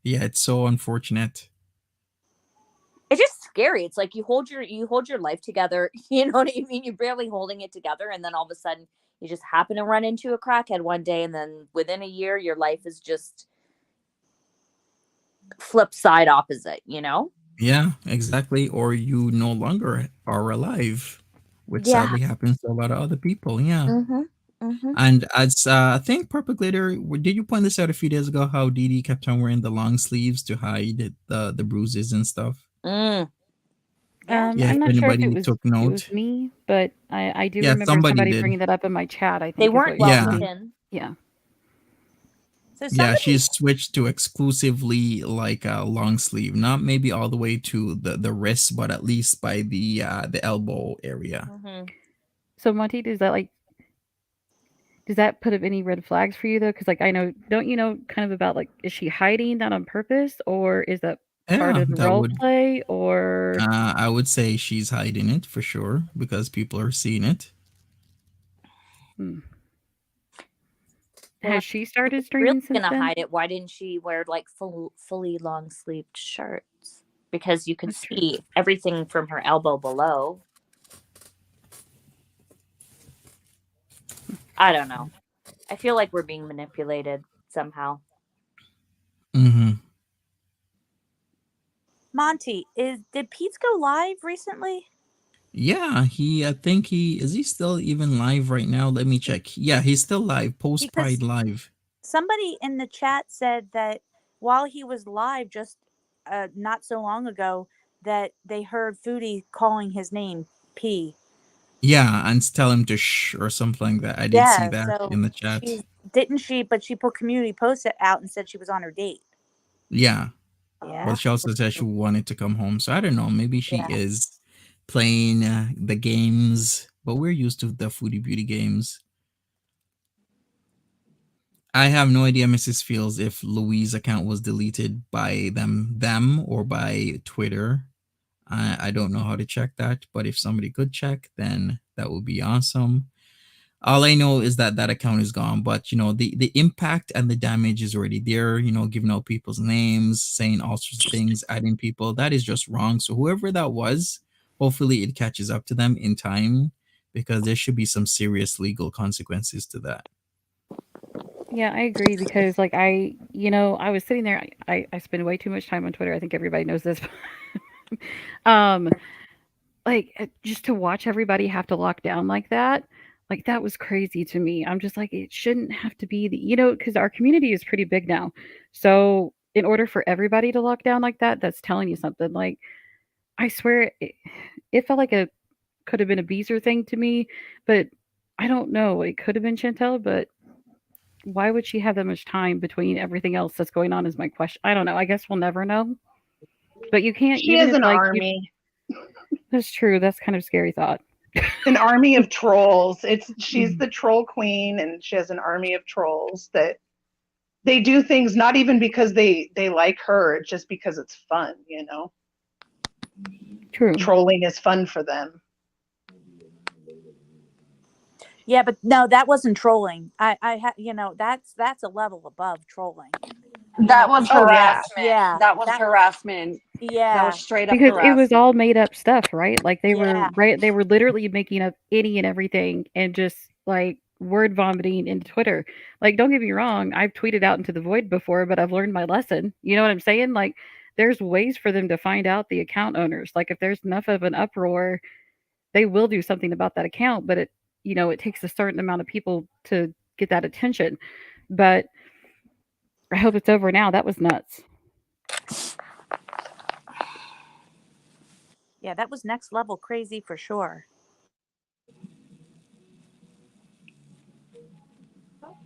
yeah, it's so unfortunate. It's just scary. It's like you hold your life together, you know what I mean? You're barely holding it together, and then all of a sudden you just happen to run into a crackhead one day, and then within a year your life is just flip side opposite, Yeah, exactly. Or you no longer are alive, which sadly happens to a lot of other people. Yeah. And as I think Purple Glitter, did you point this out a few days ago, how Dee Dee kept on wearing the long sleeves to hide the bruises and stuff? I'm not sure if it was me, but I do remember somebody bringing that up in my chat. I think they weren't Wellington. Yeah. So she switched to exclusively like a long sleeve, not maybe all the way to the wrist, but at least by the elbow area. So Monty, does that put up any red flags for you though? Because I know, don't you know kind of about is she hiding that on purpose, or is that part of the role play? Or I would say she's hiding it for sure because people are seeing it. Hmm. Well, Has she started really streaming since gonna then? hide it, why didn't she wear like fully long sleeved shirts? Because you could That's true. see everything from her elbow below. I don't know. I feel like we're being manipulated somehow. Mm-hmm. Monty, did Pete's go live recently? Yeah, I think is he still even live right now? Let me check. Yeah, he's still live, post Because Pride live. somebody in the chat said that while he was live just not so long ago, that they heard Foodie calling his name P. Yeah, and tell him to shh or something like that. I did see Yeah, that so in the chat. she didn't she, but she put community posts out and said she was on her date. Yeah, Yeah, but she also said she wanted to come home. So I don't know. Maybe she yeah. is playing the games, but we're used to the Foodie Beauty games. I have no idea, Mrs. Fields, if Louise's account was deleted by them or by Twitter. I don't know how to check that, but if somebody could check, then that would be awesome. All I know is that that account is gone, but the impact and the damage is already there. Giving out people's names, saying all sorts of things, adding people, that is just wrong. So whoever that was, hopefully it catches up to them in time, because there should be some serious legal consequences to that. Yeah, I agree because like I was sitting there. I spend way too much time on Twitter. I think everybody knows this. um, just to watch everybody have to lock down like that was crazy to me. I'm just like, it shouldn't have to be because our community is pretty big now. So in order for everybody to lock down like that, that's telling you something. Like, I swear it felt like a could have been a Beezer thing to me, but I don't know. It could have been Chantel, but why would she have that much time between everything else that's going on is my question. I don't know. I guess we'll never know. But you can't She even has if an like you army, that's true. That's kind of a scary thought. an army of trolls. She's the troll queen, and she has an army of trolls that they do things not even because they like her, it's just because it's fun. True. Trolling is fun for them. Yeah, but no, that wasn't trolling. That's a level above trolling. That was Oh, yeah. harassment. Yeah, That was harassment. That Yeah, was straight up Because it was harassment. all made up stuff, right? Like yeah. they were literally making up any and everything and just like word vomiting into Twitter. Like, don't get me wrong, I've tweeted out into the void before, but I've learned my lesson. You know what I'm saying? Like, there's ways for them to find out the account owners. Like, if there's enough of an uproar, they will do something about that account, but it takes a certain amount of people to get that attention. But I hope it's over now. That was nuts. Yeah, that was next level crazy for sure.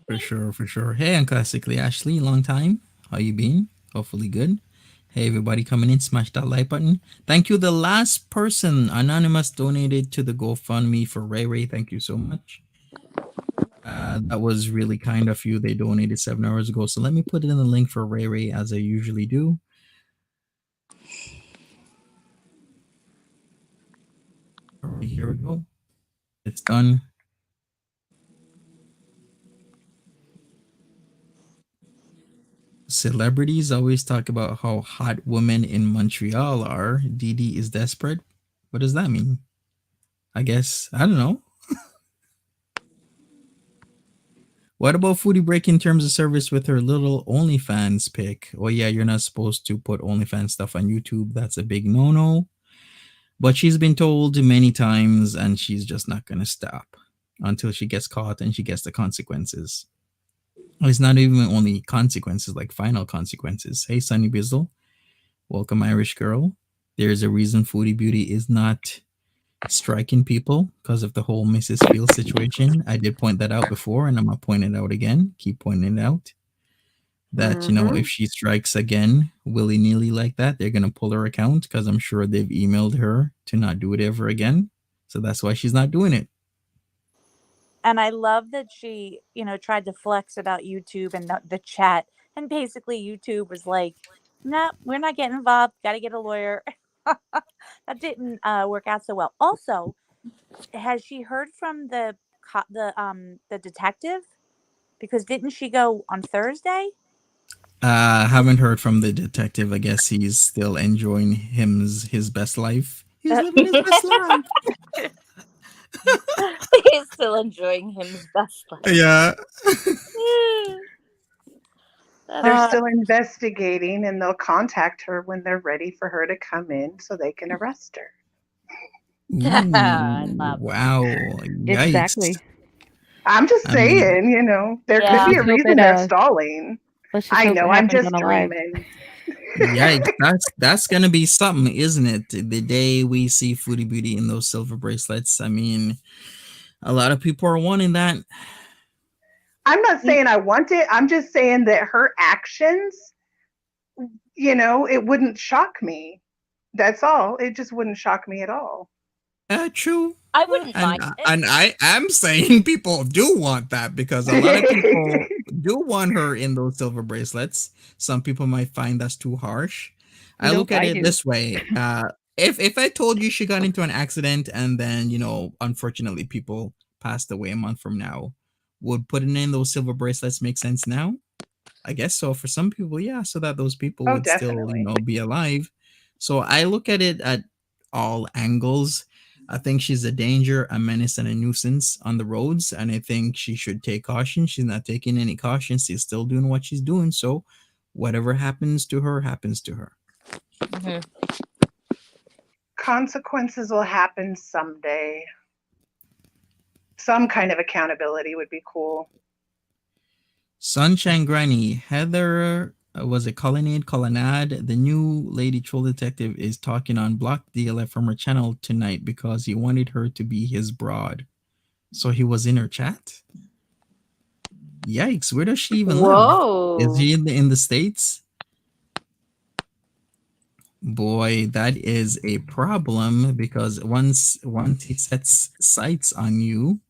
For sure, for sure. Hey, I'm Classically Ashley. Long time. How you been? Hopefully good. Hey, everybody coming in. Smash that like button. Thank you. The last person, Anonymous, donated to the GoFundMe for Ray Ray. Thank you so much. That was really kind of you. They donated 7 hours ago. So let me put in the link for Ray Ray as I usually do. All right, here we go. It's done. Celebrities always talk about how hot women in Montreal are. Didi is desperate. What does that mean? I guess, I don't know. What about Foodie breaking terms of service with her little OnlyFans pic? Oh yeah, you're not supposed to put OnlyFans stuff on YouTube. That's a big no-no. But she's been told many times, and she's just not going to stop until she gets caught and she gets the consequences. It's not even only consequences, like final consequences. Hey, Sunny Bizzle. Welcome, Irish girl. There's a reason Foodie Beauty is not striking people because of the whole Mrs. Fields situation. I did point that out before, and I'm going to point it out again. Keep pointing it out. That, if she strikes again willy-nilly like that, they're going to pull her account because I'm sure they've emailed her to not do it ever again. So that's why she's not doing it. And I love that she, tried to flex about YouTube and the chat. And basically, YouTube was like, no, we're not getting involved. Got to get a lawyer. That didn't work out so well. Also, has she heard from the the detective? Because didn't she go on Thursday? Haven't heard from the detective. I guess he's still enjoying his best life. He's living his best life. He's still enjoying his best life. Yeah. They're still investigating, and they'll contact her when they're ready for her to come in so they can arrest her. I Ooh, love wow. Yikes. Exactly. I'm just I mean, saying, there Yeah. could be a Let's hope reason it, they're stalling. Let's just I hope know, it I'm happens just on a live. dreaming. yikes. That's gonna be something, isn't it? The day we see Foodie Beauty in those silver bracelets. I mean, a lot of people are wanting that. I'm not saying I want it. I'm just saying that her actions, it wouldn't shock me. That's all. It just wouldn't shock me at all. True. I wouldn't And mind it. and I am saying people do want that because a lot of people do want her in those silver bracelets. Some people might find that's too harsh. I Nope, look at I it do. this way. If I told you she got into an accident and then, unfortunately people passed away a month from now, would putting in those silver bracelets make sense now? I guess so. For some people, yeah, so that those people Oh, would still, definitely. be alive. So I look at it at all angles. I think she's a danger, a menace, and a nuisance on the roads. And I think she should take caution. She's not taking any caution. She's still doing what she's doing. So whatever happens to her, happens to her. Mhm. Consequences will happen someday. Some kind of accountability would be cool. Sunshine Granny, Heather, was it Colonnade? The new lady troll detective is talking on Block DLF from her channel tonight because he wanted her to be his broad. So he was in her chat? Yikes, where does she even live? Is Whoa. he in the States? Boy, that is a problem because once he sets sights on you,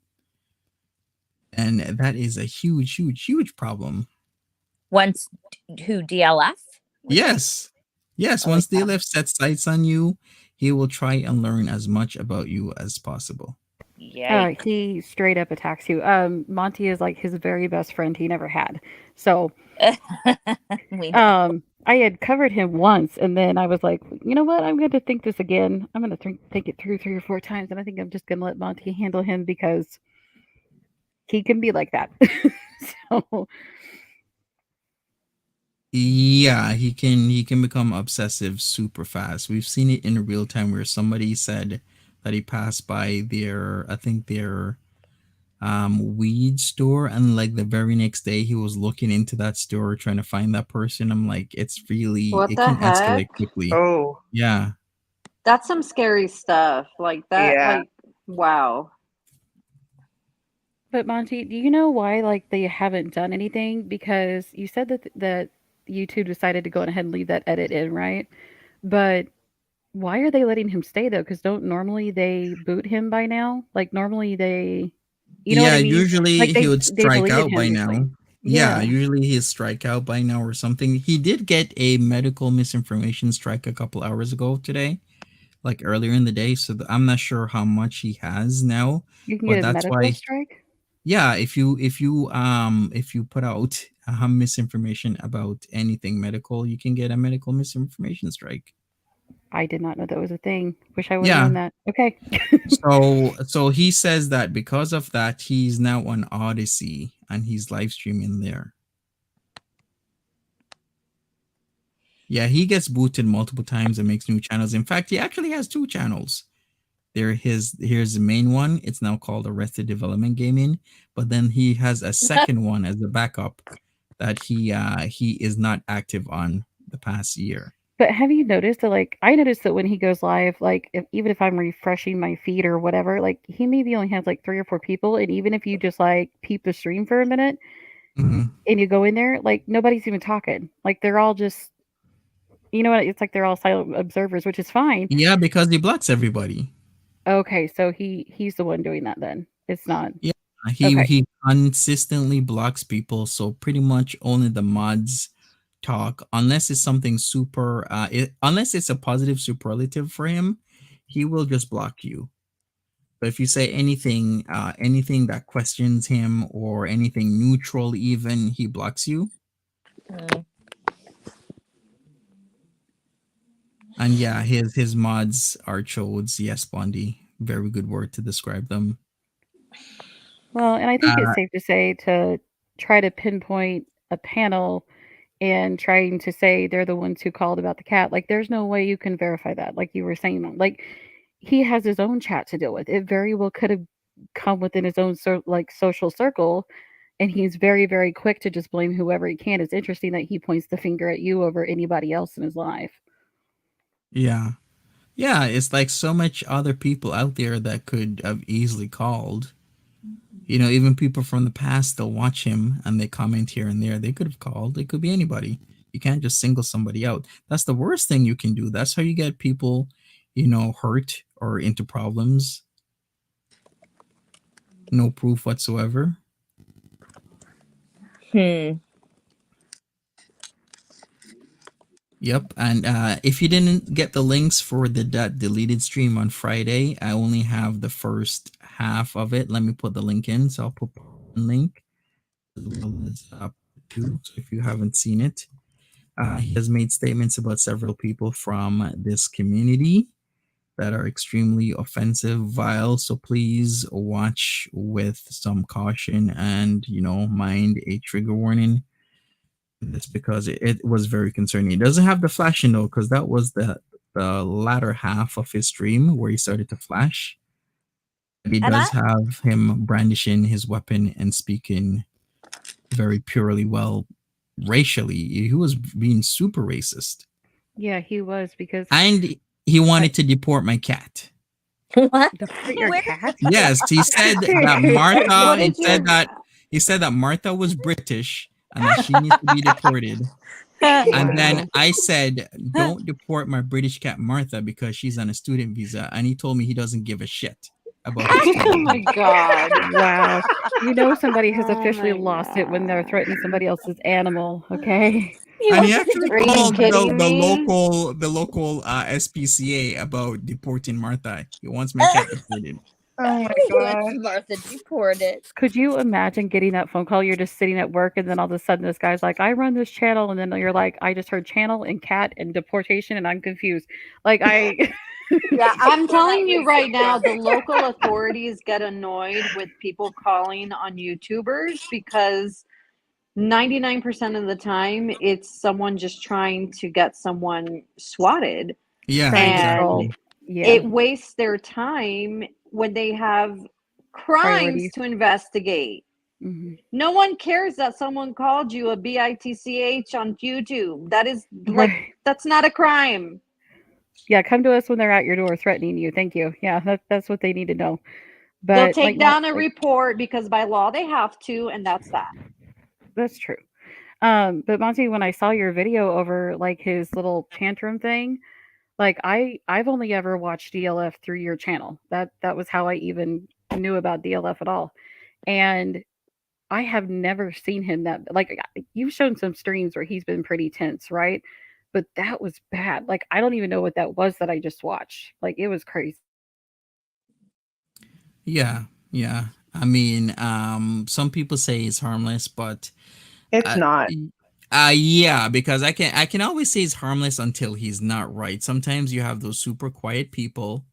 and that is a huge problem. Once who DLF? Yes. Yes, Oh, once yeah. DLF sets sights on you, he will try and learn as much about you as possible. Yikes. He straight up attacks you. Monty is like his very best friend he never had. So, We know. I had covered him once, and then I was like, you know what? I'm going to think this again. I'm going to think it through 3 or 4 times, and I think I'm just going to let Monty handle him because he can be like that. So, Yeah, he can become obsessive super fast. We've seen it in real time where somebody said that he passed by their weed store, and like the very next day he was looking into that store trying to find that person. I'm like, it What the can escalate heck? quickly. Oh, Yeah. That's some scary stuff. Like that, yeah. like, wow. but Monty, do you know why like they haven't done anything? Because you said that YouTube decided to go ahead and leave that edit in, right? But why are they letting him stay though? Because don't normally they boot him by now? Like normally they, you know what Yeah, I mean? usually Like he would they strike deleted out him by usually. now. Yeah, Yeah. usually he'd strike out by now or something. He did get a medical misinformation strike a couple hours ago today, like earlier in the day. So I'm not sure how much he has now, You can get but a that's medical why. strike. Yeah, if you put out misinformation about anything medical, you can get a medical misinformation strike. I did not know that was a thing. Wish I would have Yeah. known that. Okay. So he says that because of that, he's now on Odyssey and he's live streaming there. Yeah, he gets booted multiple times and makes new channels. In fact, he actually has 2 channels. Here's the main one. It's now called Arrested Development Gaming, but then he has a second one as a backup that he is not active on the past year. But have you noticed that, like, I noticed that when he goes live, like, even if I'm refreshing my feed or whatever, like, he maybe only has like 3 or 4 people. And even if you just like peep the stream for a minute Mhm. and you go in there, like, nobody's even talking. Like, they're all just, you know what? It's like they're all silent observers, which is fine. Yeah, because he blocks everybody. Okay. So he's the one doing that then. It's not. Yeah, Okay. he consistently blocks people, so pretty much only the mods talk unless it's something super unless it's a positive superlative for him, he will just block you. But if you say anything, anything that questions him or anything neutral, even he blocks you. Mm. And yeah, his mods are chodes. Yes, Bondi. Very good word to describe them. Well, and I think Uh, it's safe to say to try to pinpoint a panel and trying to say they're the ones who called about the cat. Like, there's no way you can verify that. Like you were saying, like he has his own chat to deal with. It very well could have come within his own social circle, and he's very, very quick to just blame whoever he can. It's interesting that he points the finger at you over anybody else in his life. yeah. Yeah, it's like so much other people out there that could have easily called. You know, even people from the past, they'll watch him and they comment here and there. They could have called. It could be anybody. You can't just single somebody out. That's the worst thing you can do. That's how you get people, hurt or into problems. No proof whatsoever. Yep. And if you didn't get the links for the deleted stream on Friday, I only have the first half of it. Let me put the link in. So I'll put a link as well as up two. So if you haven't seen it, he has made statements about several people from this community that are extremely offensive, vile. So please watch with some caution and, mind a trigger warning. It's because it was very concerning. It doesn't have the flashing though, because that was the latter half of his stream where he started to flash. But he does have him brandishing his weapon and speaking very purely well racially. He was being super racist. Yeah, he was, because And he wanted to deport my cat. What? deport your cat. Yes, he said that Martha. He said that Martha was British and that she needs to be deported. And then I said, don't deport my British cat Martha because she's on a student visa. And he told me he doesn't give a shit about his Oh my god. Wow. Somebody has Oh officially my lost it when they're God. threatening somebody else's animal. Okay. And he actually Are you called kidding the me? local SPCA about deporting Martha. He wants my cat deported. Oh my He god. wants Martha deported. Could you imagine getting that phone call? You're just sitting at work, and then all of a sudden this guy's like, I run this channel. And then you're like, I just heard channel and cat and deportation, and I'm confused. Like, Yeah, I'm telling you right now, the local authorities get annoyed with people calling on YouTubers because 99% of the time it's someone just trying to get someone swatted. Yeah, trying to And troll. exactly. Yeah. it wastes their time when they have crimes Priorities. to investigate. hmm No one cares that someone called you a bitch on YouTube. That is like, Right. that's not a crime. Yeah, come to us when they're at your door threatening you. Thank you. Yeah, that's what they need to know. They'll But take down a report because by law they have to, and that's that. that's true. But Monty, when I saw your video over like his little tantrum thing, like I've only ever watched DLF through your channel. That was how I even knew about DLF at all. And I have never seen him that like you've shown some streams where he's been pretty tense, right? But that was bad. Like I don't even know what that was that I just watched. Like it was crazy. Yeah, yeah. I mean, some people say it's harmless, but It's not. yeah, because I can always say he's harmless until he's not right. Sometimes you have those super quiet people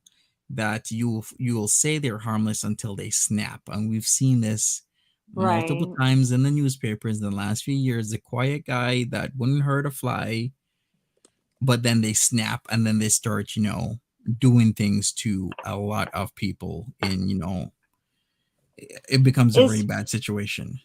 that you'll say they're harmless until they snap, and we've seen this multiple Right. times in the newspapers in the last few years. The quiet guy that wouldn't hurt a fly, but then they snap and then they start, doing things to a lot of people, and it becomes a very Is bad situation.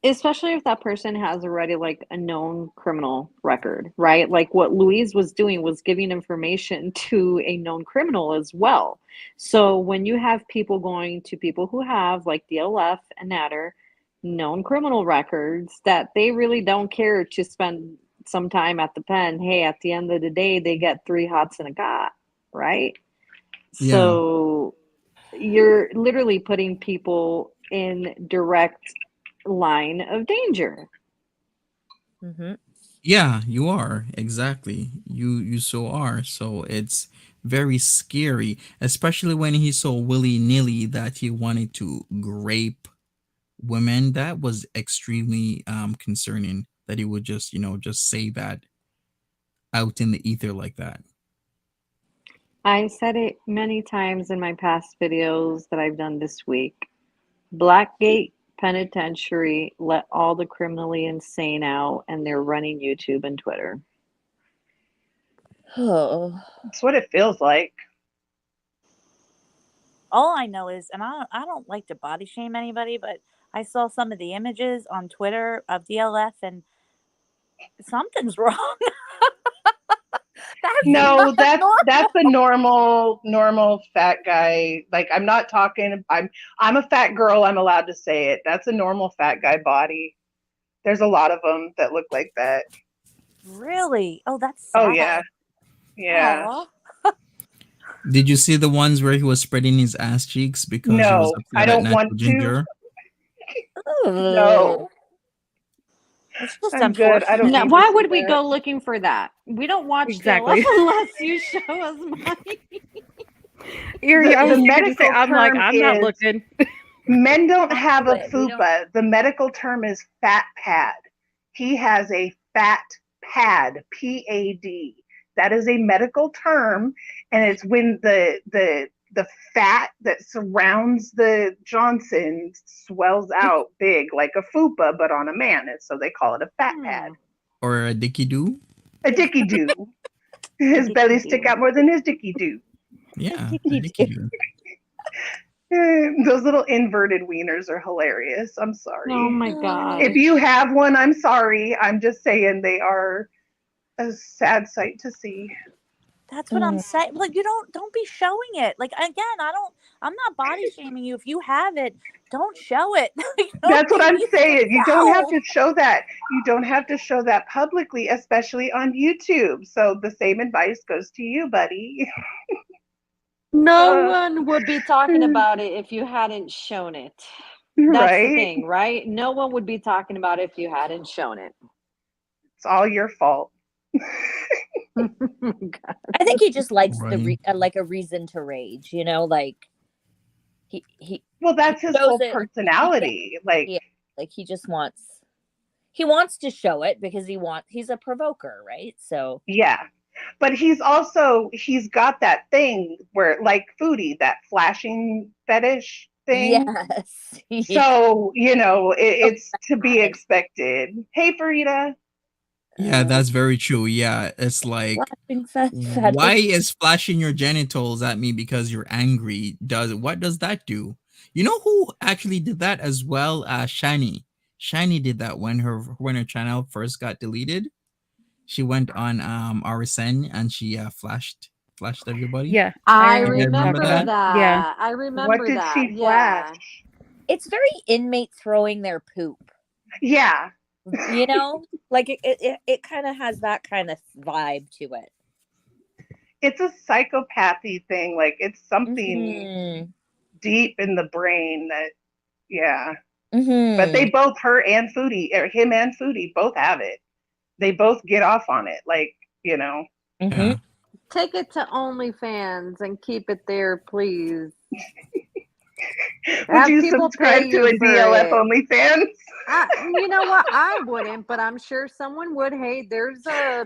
especially if that person has already like a known criminal record, right? Like what Louise was doing was giving information to a known criminal as well. So when you have people going to people who have like DLF and Natter known criminal records that they really don't care to spend some time at the pen, hey, at the end of the day they get 3 hots and a got, right? Yeah. So you're literally putting people in direct line of danger. Mm-hmm. Yeah, you are. Exactly. You so are. So it's very scary, especially when he's so willy-nilly that he wanted to grape women. That was extremely concerning that he would just, just say that out in the ether like that. I said it many times in my past videos that I've done this week. Blackgate Penitentiary let all the criminally insane out, and they're running YouTube and Twitter. Oh. That's what it feels like. All I know is, and I don't like to body shame anybody, but I saw some of the images on Twitter of DLF, and something's wrong. No, that's a normal fat guy. Like, I'm not talking. I'm a fat girl. I'm allowed to say it. That's a normal fat guy body. There's a lot of them that look like that. Really? Oh, that's sad. Oh yeah, yeah. Aw. Did you see the ones where he was spreading his ass cheeks because he was No, upset I at don't Natural want to. Ginger? No. It's just I'm good. I don't Now, need to why see would we that. go looking for that? We don't watch Exactly. DLF unless you show us money. Erie, I The was going to say, medical I'm like, term I'm not is- looking. Men don't have a We don't- fupa. The medical term is fat pad. He has a fat pad, PAD. That is a medical term, and it's when the fat that surrounds the Johnson swells out big like a fupa, but on a man. And so they call it a fat pad. Or a dicky doo? A dicky doo. His belly stick out more than his dicky doo. Yeah, a dicky doo. Those little inverted wieners are hilarious. I'm sorry. Oh my god. If you have one, I'm sorry. I'm just saying they are a sad sight to see. That's what I'm saying. Like, you don't be showing it. Like, again, I'm not body shaming you. If you have it, don't show it. Like, That's what I'm make saying. You don't have yourself. to show that. You don't have to show that publicly, especially on YouTube. So the same advice goes to you, buddy. No one would be talking about it if you hadn't shown it. That's Right? the thing, right? No one would be talking about it if you hadn't shown it. It's all your fault. I think he just likes Right. like a reason to rage, like he Well, that's his shows whole it- personality. Like, Yeah. like he wants to show it because he's a provoker, right? So yeah. But he's got that thing where, like Foodie, that flashing fetish thing. yes. So, it's to be expected. Hey, Farida. Yeah, that's very true. Yeah, it's like, why is flashing your genitals at me because you're angry? What does that do? You know who actually did that as well? Shiny. Shiny did that when her channel first got deleted. She went on RSN and she flashed everybody. Yeah. I remember remember that. that. Yeah. I remember What did that. she Yeah. flash? It's very inmate throwing their poop. Yeah. Like it kind of has that kind of vibe to it. It's a psychopathy thing. Like, it's something Mhm. deep in the brain that, yeah. Mhm. But they both, him and Foodie, both have it. They both get off on it. Like, Mhm. Yeah. Take it to OnlyFans and keep it there, please. would Have you people subscribe pay to you a for DLF it. OnlyFans? You know what? I wouldn't, but I'm sure someone would. Hey, there's a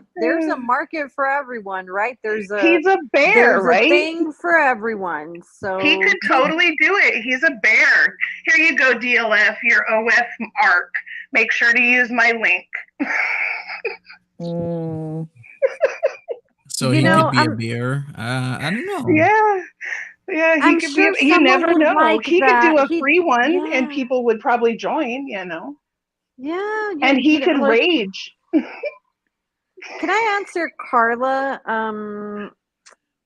market for everyone, right? There's He's a bear, there's right? a thing for everyone. So He could totally do it. He's a bear. Here you go, DLF, your OF arc. Make sure to use my link. Mm. So You he know, could be a bear. I don't know. Yeah. Yeah, he I'm could sure be. You someone never would know. like He could that. do a free one, and Yeah. people would probably join. Yeah, And he could look, rage. Can I answer Carla?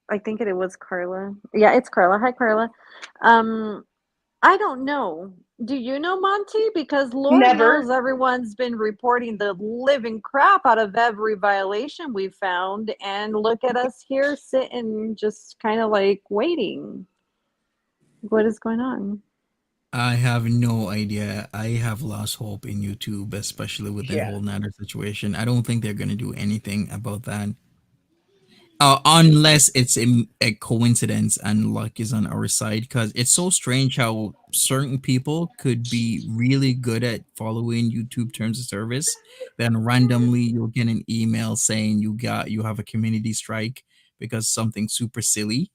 I think it was Carla. Yeah, it's Carla. Hi, Carla. I don't know. Do you know, Monty? Because Lord Never. knows everyone's been reporting the living crap out of every violation we found, and look at us here sitting, just kind of like waiting. What is going on? I have no idea. I have lost hope in YouTube, especially with the Yeah. whole Natter situation. I don't think they're going to do anything about that. Unless it's a coincidence and luck is on our side, because it's so strange how certain people could be really good at following YouTube terms of service, then randomly you'll get an email saying you have a community strike because something super silly.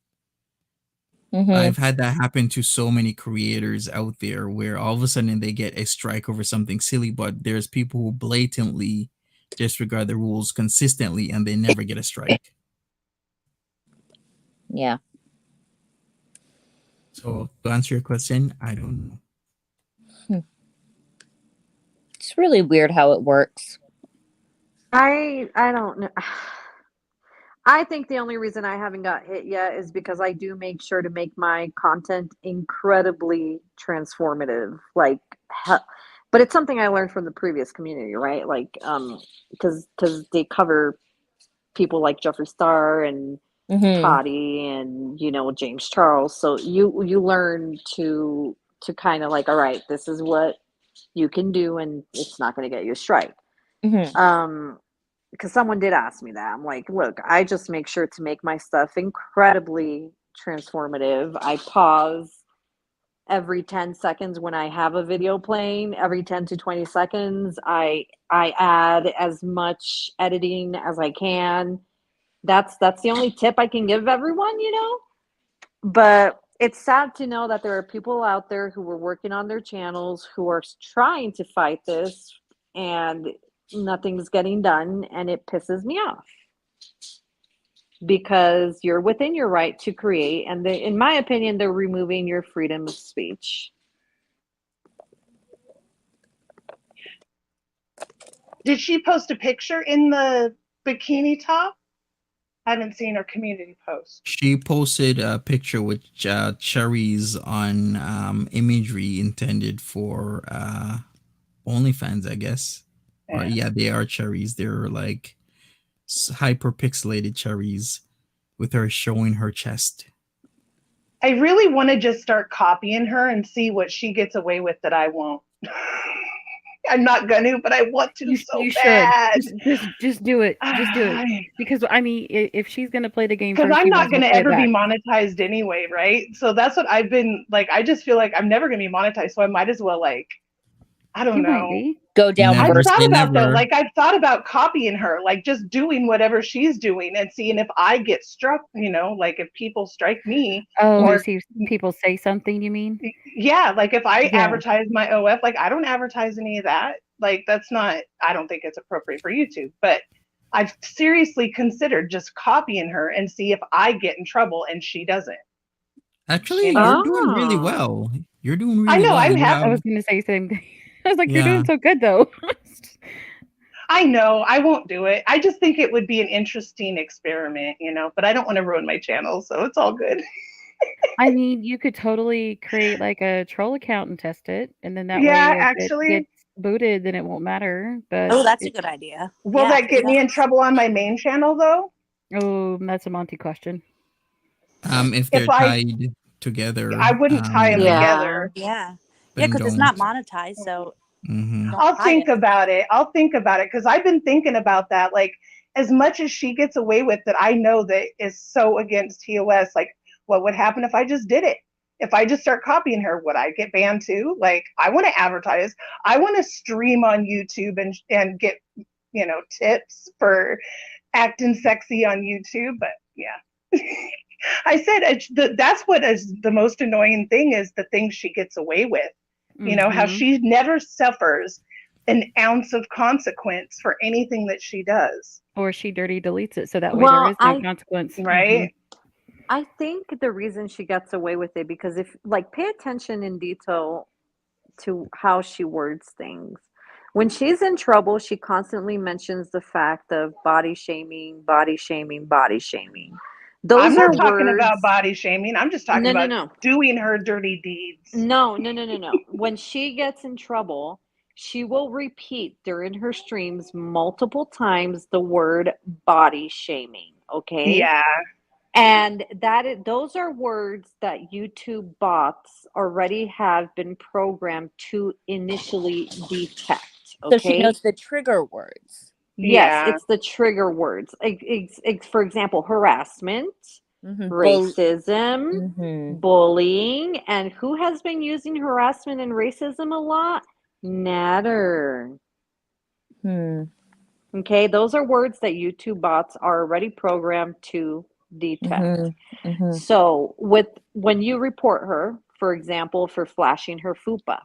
Mm-hmm. I've had that happen to so many creators out there where all of a sudden they get a strike over something silly, but there's people who blatantly disregard the rules consistently and they never get a strike. Yeah. So to answer your question, I don't know. It's really weird how it works. I don't know. I think the only reason I haven't got hit yet is because I do make sure to make my content incredibly transformative. Like, but it's something I learned from the previous community, right? Like, because they cover people like Jeffree Star and Mm-hmm. Toddy and James Charles. So you learn to kind of like, all right, this is what you can do, and it's not going to get you a strike. Mm-hmm. Because someone did ask me that. I'm like, look, I just make sure to make my stuff incredibly transformative. I pause every 10 seconds when I have a video playing. Every 10 to 20 seconds, I add as much editing as I can. That's the only tip I can give everyone, But it's sad to know that there are people out there who are working on their channels who are trying to fight this, and nothing's getting done, and it pisses me off because you're within your right to create, and in my opinion, they're removing your freedom of speech. Did she post a picture in the bikini top? I haven't seen her community post. She posted a picture with cherries on imagery intended for OnlyFans, I guess. Or yeah, they are cherries. They're like hyper pixelated cherries with her showing her chest. I really want to just start copying her and see what she gets away with that I won't. I'm not gonna, but I want to so bad. Just do it. Just do it. Because I mean, if she's gonna play the game, because I'm not gonna ever be monetized anyway, right? So that's what I've been like. I just feel like I'm never gonna be monetized, so I might as well I don't know. Go down. I've thought about though, I've thought about copying her, like just doing whatever she's doing and seeing if I get struck, like if people strike me. Or see people say something, you mean? Yeah, like if I advertise my OF, I don't advertise any of that. That's not, I don't think it's appropriate for YouTube, but I've seriously considered just copying her and see if I get in trouble and she doesn't. Actually, you're doing really well. You're doing really well. I know, I'm happy. I was going to say the same thing. I was like, you're doing so good, though. I know, I won't do it. I just think it would be an interesting experiment, but I don't want to ruin my channel, so it's all good. I mean, you could totally create a troll account and test it, and then that way if it gets booted, then it won't matter. But that's a good idea. Will that get me in trouble on my main channel, though? Oh, that's a Monty question. If they're tied together. I wouldn't tie them together. Yeah. Yeah, because it's not monetized, so I'll think about it because I've been thinking about that. As much as she gets away with that, I know that is so against TOS. What would happen if I just did it? If I just start copying her, would I get banned too? I want to advertise. I want to stream on YouTube and get tips for acting sexy on YouTube. But yeah. I said that's what is the most annoying thing is the things she gets away with. How she never suffers an ounce of consequence for anything that she does. Or she dirty deletes it, so that way there is no consequence. Right? I think the reason she gets away with it, because if pay attention in detail to how she words things. When she's in trouble, she constantly mentions the fact of body shaming, body shaming, body shaming. I'm not talking about body shaming. I'm just talking about doing her dirty deeds. No. When she gets in trouble, she will repeat during her streams multiple times the word body shaming. Okay. Yeah. And those are words that YouTube bots already have been programmed to initially detect. Okay? So she knows the trigger words. Yes, Yeah. it's the trigger words. For example, harassment, Mhm. racism, Mhm. bullying, and who has been using harassment and racism a lot? Natter. Hmm. Okay, those are words that YouTube bots are already programmed to detect. Mhm. Mhm. So when you report her, for example, for flashing her fupa,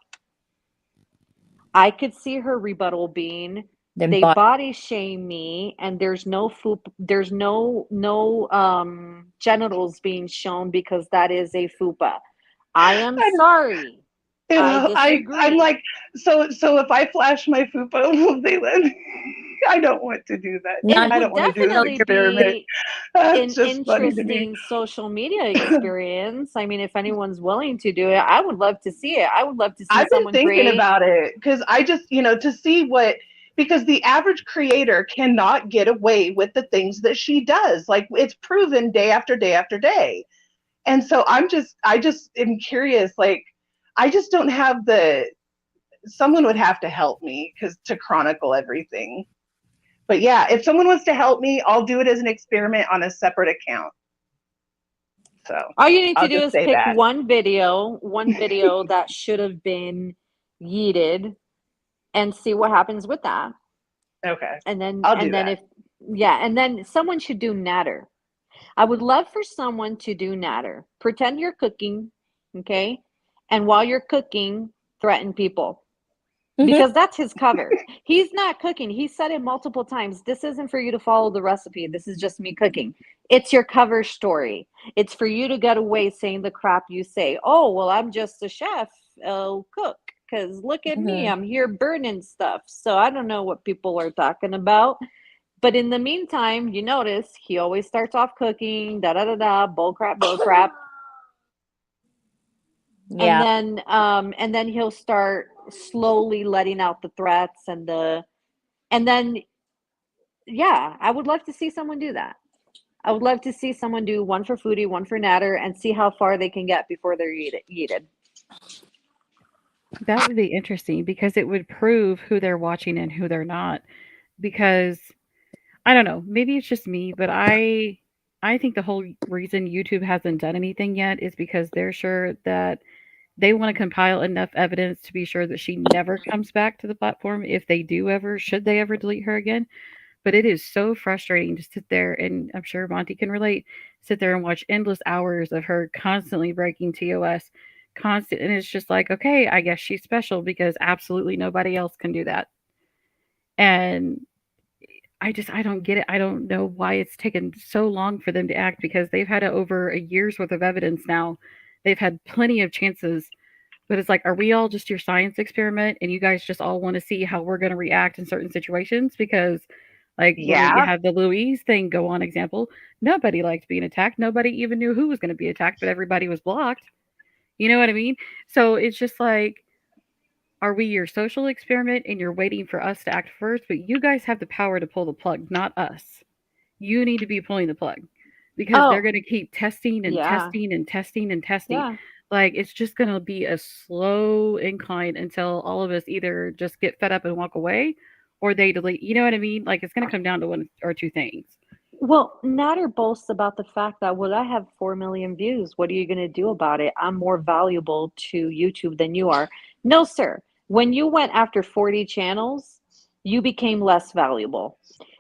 I could see her rebuttal being Then they body shame me and there's no there's no genitals being shown because that is a fupa. I am I'm, sorry. I I'm disagree. like, so if I flash my fupa, will they let me? I don't want to do that. It None. I would don't want to do an definitely experiment. be That's an just funny to me. interesting social media experience. I mean, if anyone's willing to do it, I would love to see it. I would love to see I've been someone thinking create. about it because I just, to see what, because the average creator cannot get away with the things that she does. Like it's proven day after day after day. And so I just am curious. Like, I just don't have someone would have to help me because to chronicle everything. But yeah, if someone wants to help me, I'll do it as an experiment on a separate account. So All you need to I'll do just is say pick that. one video that should have been yeeted and see what happens with that. Okay. And I'll do that. then and then someone should do natter. I would love for someone to do natter. Pretend you're cooking, okay? And while you're cooking, threaten people. Because that's his cover. He's not cooking. He said it multiple times. This isn't for you to follow the recipe. This is just me cooking. It's your cover story. It's for you to get away saying the crap you say. Oh, well, I'm just a chef. I'll cook. Because look at me. Mhm. I'm here burning stuff. So I don't know what people are talking about. But in the meantime, you notice he always starts off cooking, da da da da, bull crap, bull crap. Yeah. And then he'll start slowly letting out the threats and then yeah, I would love to see someone do that. I would love to see someone do one for Foodie, one for Natter, and see how far they can get before they're yeeted. That would be interesting because it would prove who they're watching and who they're not. Because I don't know, maybe it's just me, but I think the whole reason YouTube hasn't done anything yet is because they're sure that they want to compile enough evidence to be sure that she never comes back to the platform if they do ever, should they ever delete her again. But it is so frustrating to sit there, and I'm sure Monty can relate, sit there and watch endless hours of her constantly breaking TOS, constant, and it's just like, okay, I guess she's special because absolutely nobody else can do that. And I don't get it. I don't know why it's taken so long for them to act because they've had over a year's worth of evidence now. They've had plenty of chances, but it's like, are we all just your science experiment and you guys just all want to see how we're going to react in certain situations? Because, like, when you Yeah. have the Louise thing go on example, nobody liked being attacked. Nobody even knew who was going to be attacked, but everybody was blocked. You know what I mean? So it's just like, are we your social experiment and you're waiting for us to act first? But you guys have the power to pull the plug, not us. You need to be pulling the plug because they're Oh, going to keep testing and yeah. testing and testing and testing. Yeah. Like it's just going to be a slow incline until all of us either just get fed up and walk away or they delete. You know what I mean? Like it's going to come down to one or two things. Well, Natter boasts about the fact that, well, I have 4 million views. What are you going to do about it? I'm more valuable to YouTube than you are. No, sir. When you went after 40 channels, you became less valuable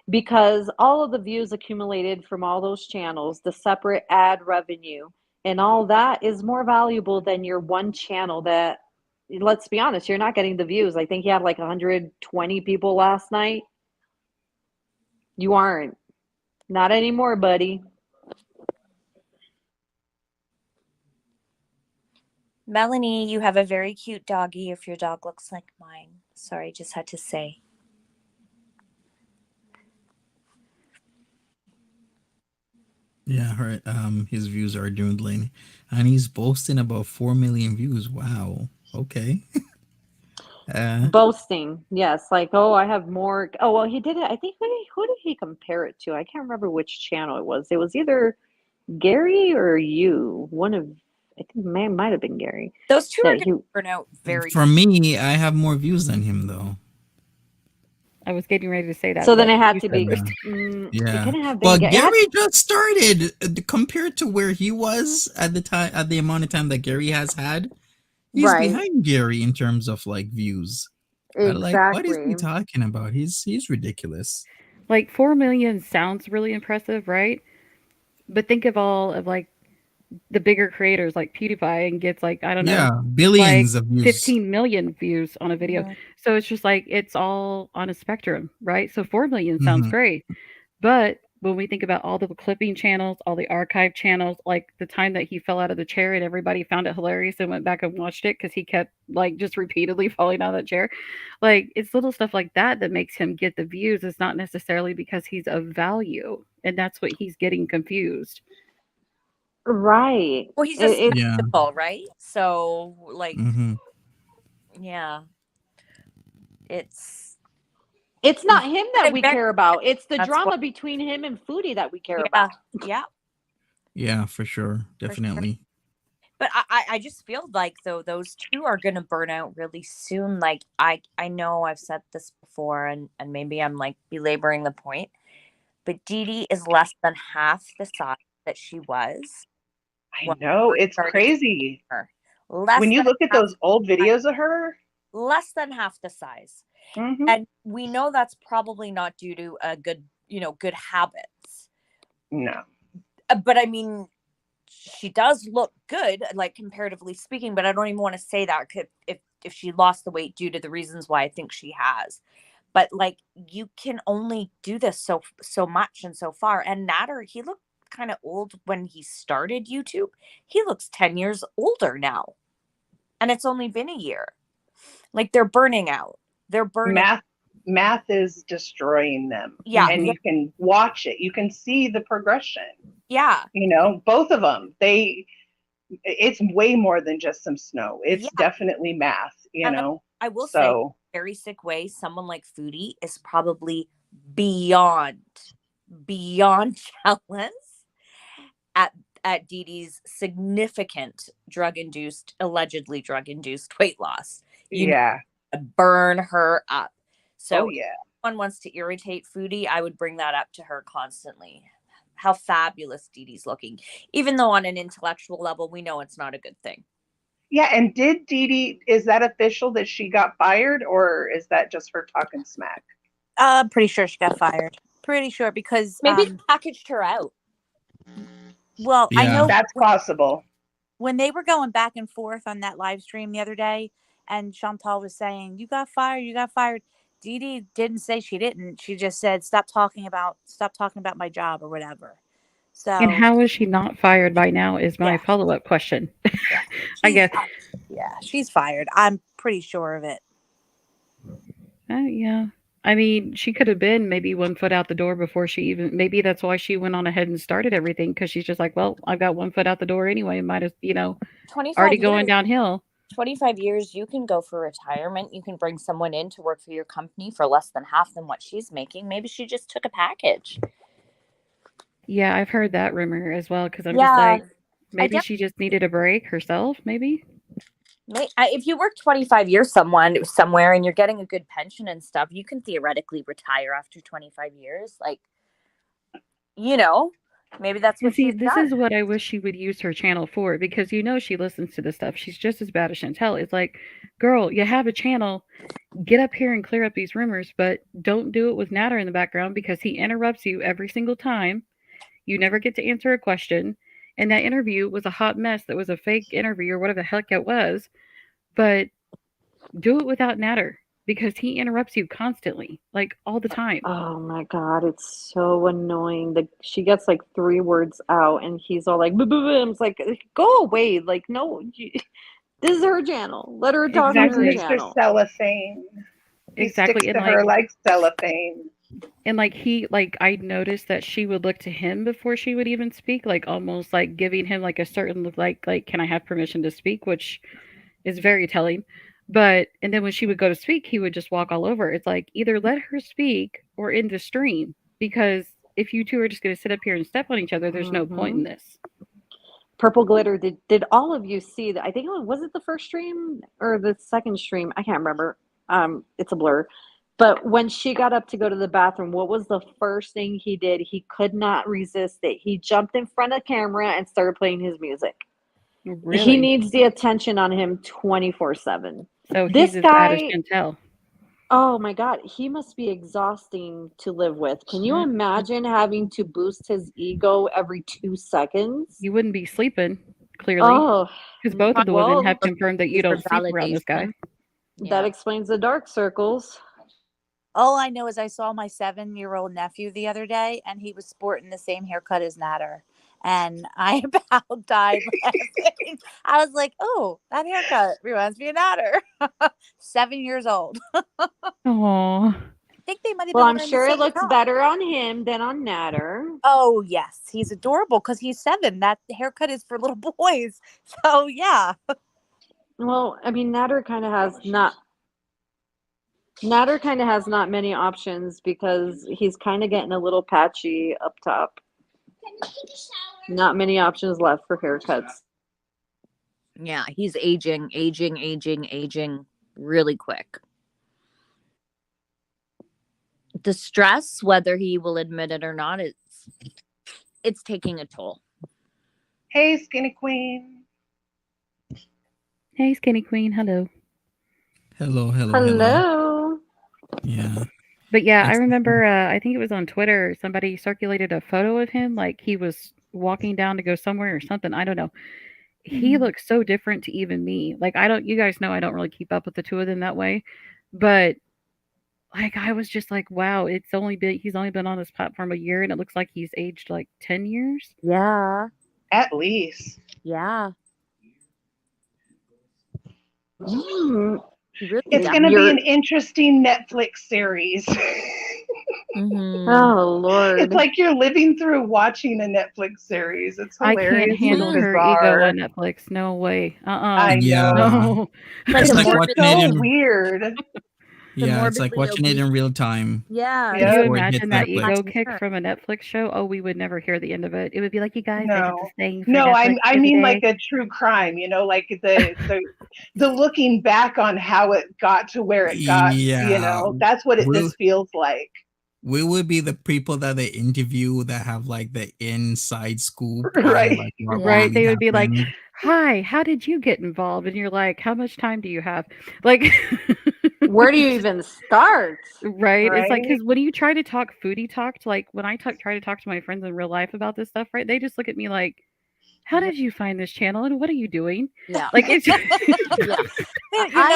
because all of the views accumulated from all those channels, the separate ad revenue, and all that is more valuable than your one channel that, let's be honest, you're not getting the views. I think you had like 120 people last night. You aren't. Not anymore, buddy. Melanie, you have a very cute doggy if your dog looks like mine. Sorry, just had to say. Yeah, right. His views are dwindling, and he's boasting about 4 million views. Wow. Okay. Boasting, yes, like, oh, I have more. Oh, well, he did it. I think who did he compare it to? I can't remember which channel it was. It was either Gary or you. One of, I think, might have been Gary. Those two are That going he, to turn out very. For me, I have more views than him, though. I was getting ready to say that. So then but it had you to said be. first. It Yeah. couldn't have been. Well, It had- Gary just started compared to where he was at the time, at the amount of time that Gary has had. He's Right. behind Gary in terms of like views. But, like, what is he Exactly. talking about? He's ridiculous. Like 4 million sounds really impressive, right? But think of all of like the bigger creators like PewDiePie and gets like, I don't know, Yeah, like billions of views. 15 million views on a video. Mhm. So it's just like it's all on a spectrum, right? So 4 million sounds Mhm. great. But when we think about all the clipping channels, all the archive channels, like the time that he fell out of the chair and everybody found it hilarious and went back and watched it because he kept like just repeatedly falling out of that chair. Like it's little stuff like that that makes him get the views. It's not necessarily because he's of value. And that's what he's getting confused. Right. Well, he's just It, Yeah. spectacle, right? So, like, Mhm. yeah, it's it's not him that we Very- care about. It's the That's drama what- between him and Foodie that we care yeah, about. yeah. Yeah, for sure. Definitely. But I just feel like though those two are gonna burn out really soon. Like I know I've said this before, and maybe I'm like belaboring the point, but Dee Dee is less than half the size that she was. I when know, we it's started crazy. her. Less When you than look at half- those old videos of her, less than half the size, mhm, and we know that's probably not due to a good habits. no. But I mean, she does look good, like comparatively speaking, but I don't even want to say that if she lost the weight due to the reasons why I think she has. But like you can only do this so much and so far. And Natter, he looked kind of old when he started YouTube. He looks 10 years older now. And it's only been a year. Like they're burning out. They're burning. Math is destroying them. Yeah. And you can watch it. You can see the progression. Yeah. You know, both of them. It's way more than just some snow. It's Yeah. definitely math, you And know. I will say, So very sick way, someone like Foodie is probably beyond jealous at Dee Dee's significant allegedly drug induced weight loss. You yeah. need to burn her up. So Oh yeah. if someone wants to irritate Foodie, I would bring that up to her constantly. How fabulous Dee Dee's looking, even though on an intellectual level we know it's not a good thing. Yeah, and did Dee Dee, is that official that she got fired, or is that just her talking smack? Pretty sure she got fired. Pretty sure because Maybe they packaged her out. well, I Yeah. know That's possible. when they were going back and forth on that live stream the other day, and Chantal was saying, "You got fired. You got fired." Dee Dee didn't say she didn't. She just said, "Stop talking about my job or whatever." So And how is she not fired by now is my Yeah. follow-up question. yeah, I guess. yeah, she's fired. I'm pretty sure of it. Yeah. I mean, she could have been maybe 1 foot out the door before she even, maybe that's why she went on ahead and started everything because she's just like, well, I've got 1 foot out the door anyway. Might as, 25 already going years. downhill. 25 years, you can go for retirement. You can bring someone in to work for your company for less than half than what she's making. Maybe she just took a package. Yeah, I've heard that rumor as well because I'm Yeah, just like, maybe def- she just needed a break herself, maybe? If you work 25 years somewhere and you're getting a good pension and stuff, you can theoretically retire after 25 years. Like, maybe that's what See, she's this done. is what I wish she would use her channel for because she listens to this stuff. She's just as bad as Chantel. It's like, girl, you have a channel. Get up here and clear up these rumors, but don't do it with Natter in the background because he interrupts you every single time. You never get to answer a question. And that interview was a hot mess that was a fake interview or whatever the heck it was. But do it without Natter because he interrupts you constantly, like all the time. Oh my God, it's so annoying. She gets like 3 words out and he's all like, "Boo, boo, boo." It's like, go away. Like, no, this is her channel. Let her talk on her Exactly. Mr. channel. Cellophane. He Exactly, sticks and to her like cellophane. And I noticed that she would look to him before she would even speak, like almost like giving him like a certain look, like can I have permission to speak, which is very telling. And then when she would go to speak, he would just walk all over. It's like either let her speak or end the stream because if you two are just going to sit up here and step on each other, there's no point in this. Purple Glitter, did all of you see that? I think was it the first stream or the second stream? I can't remember. It's a blur. But when she got up to go to the bathroom, what was the first thing he did? He could not resist it. He jumped in front of the camera and started playing his music. He Really? needs the attention on him 24/7. So This he's as bad as guy, Chantel. oh my God, he must be exhausting to live with. Can you imagine having to boost his ego every 2 seconds? You wouldn't be sleeping, clearly. Oh, Because both of the women well, have confirmed that you for don't sleep around this guy. validation. that Yeah. explains the dark circles. All I know is I saw my 7-year-old nephew the other day, and he was sporting the same haircut as Natter. And I about died laughing. I was like, oh, that haircut reminds me of Natter. 7 years old. Oh, I think they might have Well, been I'm wearing sure the it same looks top. better on him than on Natter. Oh, yes. He's adorable because he's 7. That haircut is for little boys. So, yeah. Well, I mean, Natter kind of has not many options because he's kind of getting a little patchy up top. Not many options left for haircuts. Yeah, he's aging really quick. The stress, whether he will admit it or not, it's taking a toll. Hey, Skinny Queen. hey, Skinny Queen. Hello. Hello. Hello. Yeah. But yeah, I It's- remember, I think it was on Twitter, somebody circulated a photo of him, like he was walking down to go somewhere or something. I don't know. He looks so different to even me. Like, you guys know I don't really keep up with the two of them that way. But, like, I was just like, wow, he's only been on this platform a year and it looks like he's aged like 10 years. Yeah. At least. Yeah. Mm, He really It's does. going to be You're- an interesting Netflix series. Mhm. Oh Lord. It's like you're living through watching a Netflix series. It's I hilarious. can't handle and her bizarre. ego on Netflix. No way. I Yeah. know. No. Like It's a like morbid- watching it So in weird. yeah, it's like morbidly watching it in obese. real time. Yeah. Can Yeah. you before it hits imagine that Netflix. ego kick from a Netflix show? Oh, we would never hear the end of it. It would be like, you guys, I did No. this thing for No, Netflix I the mean other like day. a true crime, like the looking back on how it got to where it got, Yeah. that's what We'll- this feels like. We would be the people that they interview that have like the inside scoop Right. on like what Right, really they would be like, happened. hi, how did you get involved? And you're like, how much time do you have? Like, Where do you even start? right? It's like, Right. because when you try to talk foodie talk, like when I try to talk to my friends in real life about this stuff, right? They just look at me like, how did you find this channel and what are you doing? Yeah. Like, it's Yeah.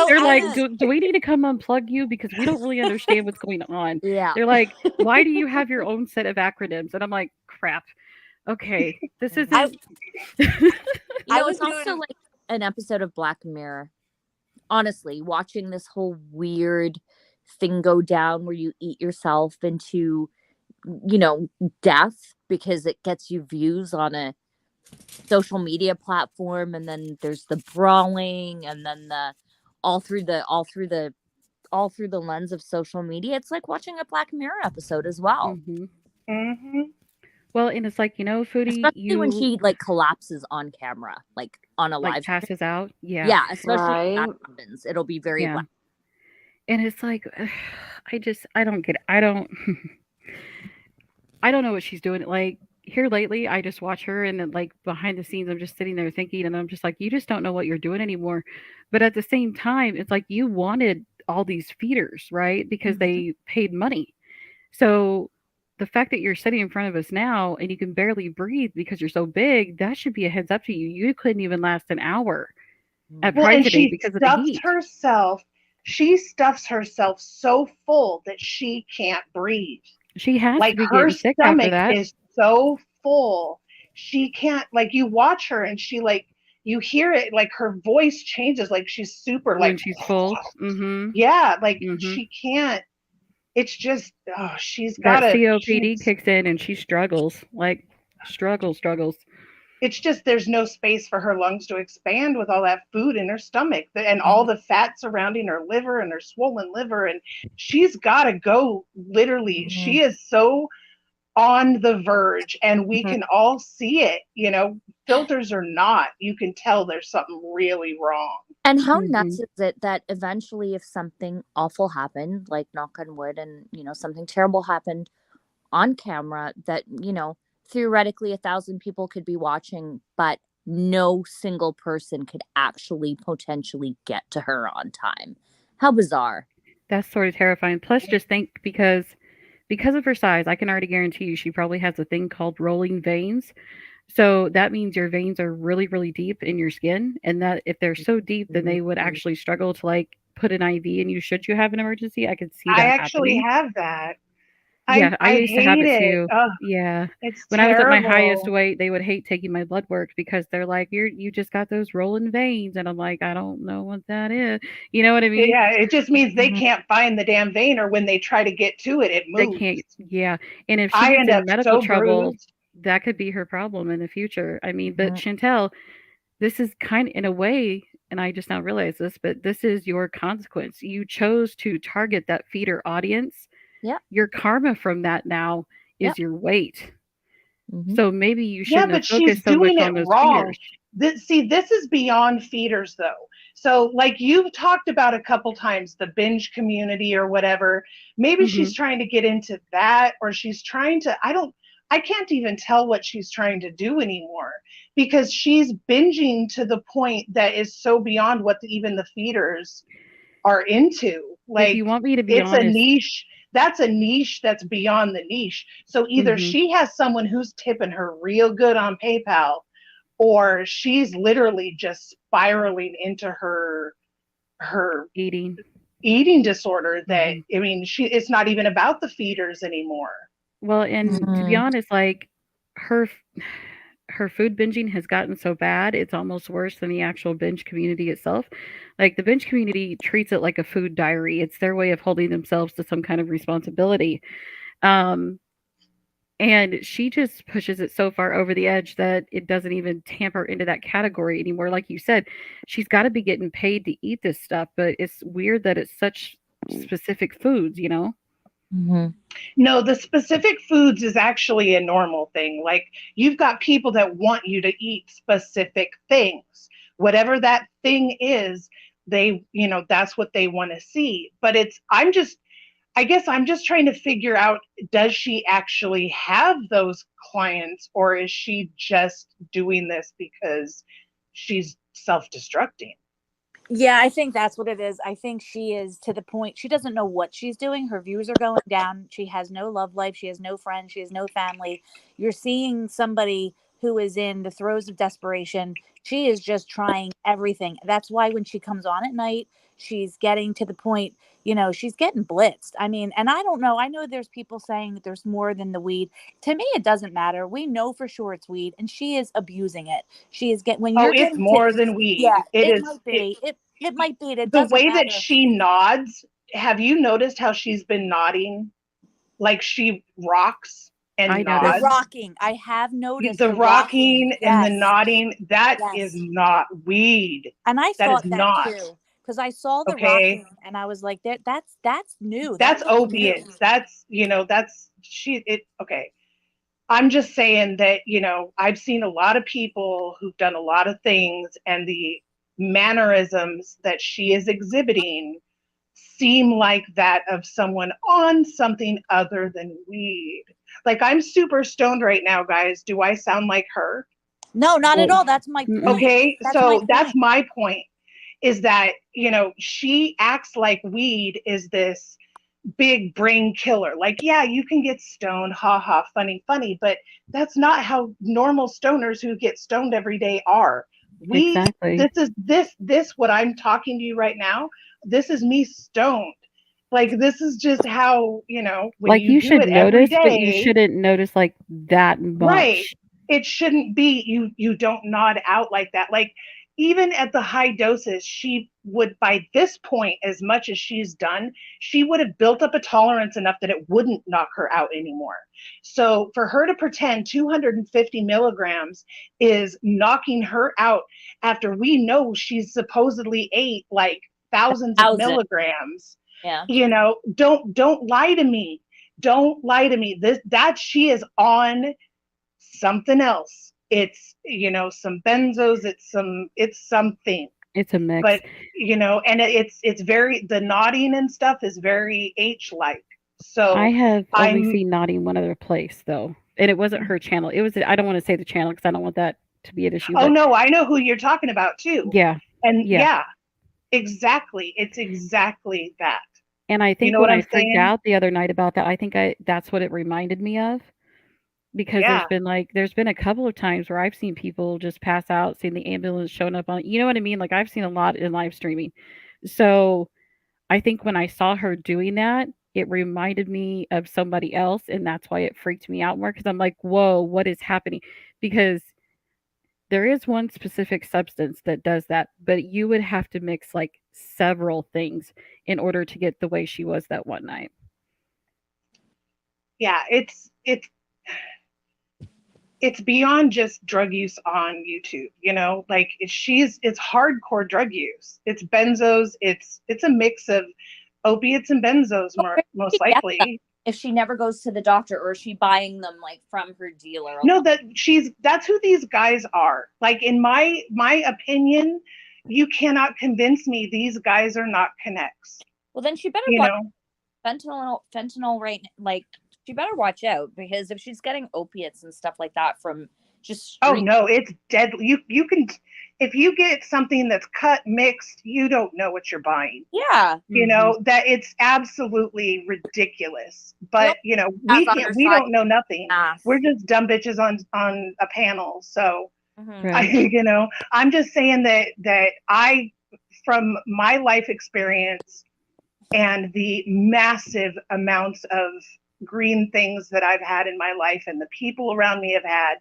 they're like, I- do we need to come unplug you because we don't really understand what's going on? Yeah. They're like, why do you have your own set of acronyms? And I'm like, crap. Okay, this isn't. I It's was also doing- like an episode of Black Mirror. Honestly, watching this whole weird thing go down where you eat yourself into, death because it gets you views on a social media platform, and then there's the brawling, and then all through the lens of social media. It's like watching a Black Mirror episode as well. Mhm. Hmm. Well, and it's like, Especially when she like collapses on camera, like on a like live stream. passes out. Yeah. Yeah, especially if that Right. happens. It'll be very Yeah. loud. And it's like, I don't get it. I don't know what she's doing. Like here lately, I just watch her and then like behind the scenes, I'm just sitting there thinking, and I'm just like, you just don't know what you're doing anymore. But at the same time, it's like you wanted all these feeders, right? Because they paid money. So the fact that you're sitting in front of us now and you can barely breathe because you're so big, that should be a heads up to you. You couldn't even last an hour at Well, Pride and today she because of the stuffs heat. herself. She stuffs herself so full that she can't breathe. She has Like to be her getting sick after stomach that. is so full. She can't, like, you watch her and she, like, you hear it, like her voice changes, like she's super When like she's full. Mm-hmm. Yeah, like Mhm. she can't. It's just she's That got to. COPD kicks in and she struggles. Like struggles. It's just there's no space for her lungs to expand with all that food in her stomach and all the fat surrounding her liver and her swollen liver, and she's got to go literally. Mhm. She is so on the verge, and we Mhm. can all see it. Filters or not, you can tell there's something really wrong. And how Mhm. nuts is it that eventually, if something awful happened, like knock on wood, and something terrible happened on camera, that theoretically 1,000 people could be watching, but no single person could actually potentially get to her on time. How bizarre. That's sort of terrifying. Plus, just think because of her size, I can already guarantee you she probably has a thing called rolling veins. So that means your veins are really, really deep in your skin, and that if they're so deep, then they would actually struggle to like put an IV in you should you have an emergency. I could see I that actually happening. have that. Yeah, I I used to have hate it it. too. Oh, Yeah. it's When I was at my highest terrible. weight, they would hate taking my blood work because they're like, you just got those rolling veins. And I'm like, I don't know what that is. You know what I mean? Yeah, it just means they Mhm. can't find the damn vein, or when they try to get to it, it They moves. can't, yeah. And if she I gets end in up medical so trouble, bruised. that could be her problem in the future. I mean, but Mhm. Chantel, this is kind of in a way, and I just now realized this, but this is your consequence. You chose to target that feeder audience. Yep. Your karma from that now Yep. is your weight. Mhm. So maybe you Yeah, shouldn't have but she's focused so much doing it on those wrong. feeders. This is beyond feeders, though. So, like you've talked about a couple times, the binge community or whatever. Maybe she's Mhm. trying to get into that, or she's trying to, I can't even tell what she's trying to do anymore, because she's binging to the point that is so beyond what even the feeders are into. If Like, you want me to be it's a honest, niche. That's a niche that's beyond the niche. So either mhm, she has someone who's tipping her real good on PayPal, or she's literally just spiraling into her eating. eating disorder. That, Mhm. I mean, it's not even about the feeders anymore. Well, and to be Mhm. honest, like her her food binging has gotten so bad, it's almost worse than the actual binge community itself. Like the binge community treats it like a food diary. It's their way of holding themselves to some kind of responsibility. Um, and she just pushes it so far over the edge that it doesn't even tamper into that category anymore. Like you said, she's got to be getting paid to eat this stuff, but it's weird that it's such specific foods, you know? Mhm. No, the specific foods is actually a normal thing. Like, you've got people that want you to eat specific things. Whatever that thing is, that's what they want to see. But I guess I'm just trying to figure out, does she actually have those clients, or is she just doing this because she's self-destructing? Yeah, I think that's what it is. I think she is to the point she doesn't know what she's doing. Her views are going down. She has no love life. She has no friends. She has no family. You're seeing somebody who is in the throes of desperation. She is just trying everything. That's why when she comes on at night, she's getting to the point, she's getting blitzed. I mean, and I don't know. I know there's people saying that there's more than the weed. To me, it doesn't matter. We know for sure it's weed, and she is abusing it. She is when Oh, you're it's getting to, more than yeah, weed. It it is might be. It might be. It the doesn't way that matter. she nods. Have you noticed how she's been nodding? Like, she rocks I and The noticed. nods. rocking. I have noticed The the rocking. rocking and the Yes. nodding, that is Yes. not weed. And I That is thought that not. too. Because I saw the Okay. rocking and I was like, that's new. That That's looks new. opiates. Okay. I'm just saying that, I've seen a lot of people who've done a lot of things, and the mannerisms that she is exhibiting seem like that of someone on something other than weed. Like, I'm super stoned right now, guys. Do I sound like her? No, not at Well, all. That's my mm-mm. point. Okay. That's my So that's point. my point, is that, she acts like weed is this big brain killer. Like, yeah, you can get stoned, ha ha, funny, funny, but that's not how normal stoners who get stoned every day are. Exactly. This what I'm talking to you right now, this is me stoned. Like, this is just how, when Like you you do should it every notice, but you day, shouldn't notice like that right? much. It shouldn't be, you don't nod out like that. Like, even at the high doses, she would, by this point, as much as she's done, she would have built up a tolerance enough that it wouldn't knock her out anymore. So for her to pretend 250 milligrams is knocking her out, after we know she's supposedly ate like thousands of 1,000. milligrams, Yeah. don't lie to me. Don't lie to me. That she is on something else. It's, some benzos, it's something. It's a mix. But and it's very, the nodding and stuff is very H-like. So I have only I'm seen Naughty one other place though, and it wasn't her channel. It was I don't want to say the channel because I don't want that to be an issue. oh But no, I know who you're talking about too. yeah, And yeah. yeah, exactly. It's exactly that. And I You think know when what I I'm freaked saying? out the other night about that, I think that's what it reminded me of. Because Yeah. there's been a couple of times where I've seen people just pass out, seen the ambulance showing up on, you know what I mean? Like I've seen a lot in live streaming. So I think when I saw her doing that, it reminded me of somebody else, and that's why it freaked me out more because I'm like, whoa, what is happening? Because there is one specific substance that does that, but you would have to mix like several things in order to get the way she was that one night. Yeah, it's beyond just drug use on YouTube, like it's hardcore drug use. It's benzos, it's a mix of opiates and benzos most Yeah. likely. If she never goes to the doctor, or is she buying them like from her dealer? No, that's who these guys are. Like in my opinion, you cannot convince me these guys are not connects. Well, then she better watch fentanyl right, like she better watch out, because if she's getting opiates and stuff like that from just Oh street, no, it's deadly. You can, if you get something that's cut mixed, you don't know what you're buying. yeah, That it's absolutely ridiculous. But we don't know nothing. ass. We're just dumb bitches on a panel. So Right. I'm just saying that I, from my life experience and the massive amounts of green things that I've had in my life and the people around me have had,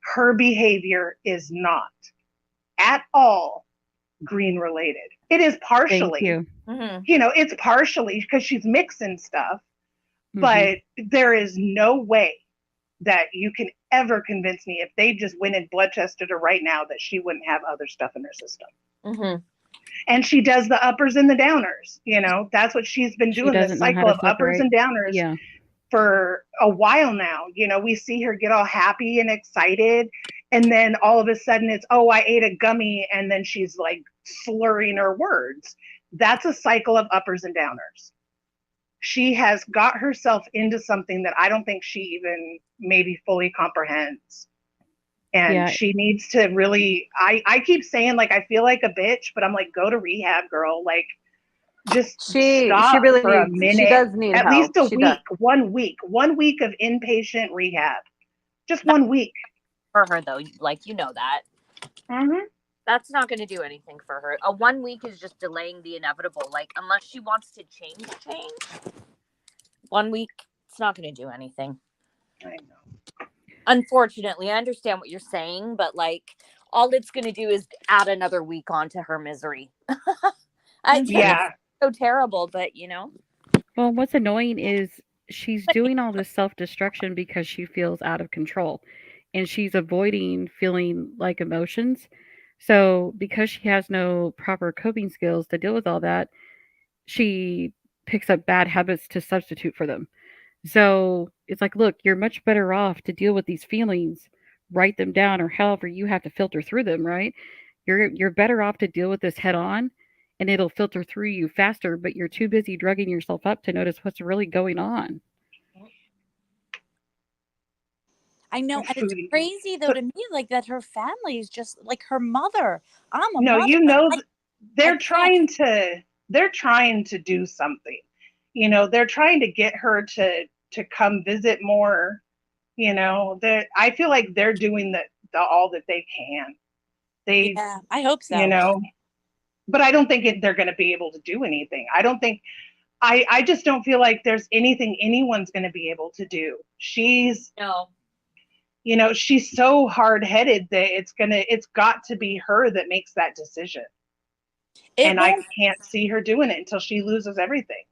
her behavior is not at all green related. It is partially. Thank you. It's partially because she's mixing stuff, Mhm. but there is no way that you can ever convince me, if they just went and blood tested her right now, that she wouldn't have other stuff in her system. And she does the uppers and the downers. That's what she's been doing, this doesn't know how cycle to of uppers separate. and downers Yeah. for a while now. We see her get all happy and excited, and then all of a sudden it's, oh, I ate a gummy, and then she's like slurring her words. That's a cycle of uppers and downers. She has got herself into something that I don't think she even maybe fully comprehends. And Yeah. she needs to really, I keep saying, like, I feel like a bitch, but I'm like, go to rehab, girl. Like, just She stop really for a needs. minute. She does need at help. least a She week. does. 1 week. 1 week of inpatient rehab. Just 1 week. For her though, like that. That's not going to do anything for her. A 1 week is just delaying the inevitable. Like, unless she wants to change. 1 week, it's not going to do anything. I know. Unfortunately, I understand what you're saying, but like, all it's going to do is add another week onto her misery. Yeah. So terrible, but Well, what's annoying is she's doing all this self-destruction because she feels out of control, and she's avoiding feeling like emotions. So because she has no proper coping skills to deal with all that, she picks up bad habits to substitute for them. So it's like, look, you're much better off to deal with these feelings, write them down, or however you have to filter through them, right? You're better off to deal with this head on, and it'll filter through you faster, but you're too busy drugging yourself up to notice what's really going on. I know, and it's crazy though to me, like that her family is just like her mother. I'm a mother. They're trying to do something. They're trying to get her to come visit more. I feel like they're doing the all that they can. Yeah, I hope so. But I don't think they're going to be able to do anything. I don't think. I just don't feel like there's anything anyone's going to be able to do. She's so hard-headed that it's got to be her that makes that decision. I can't see her doing it until she loses everything.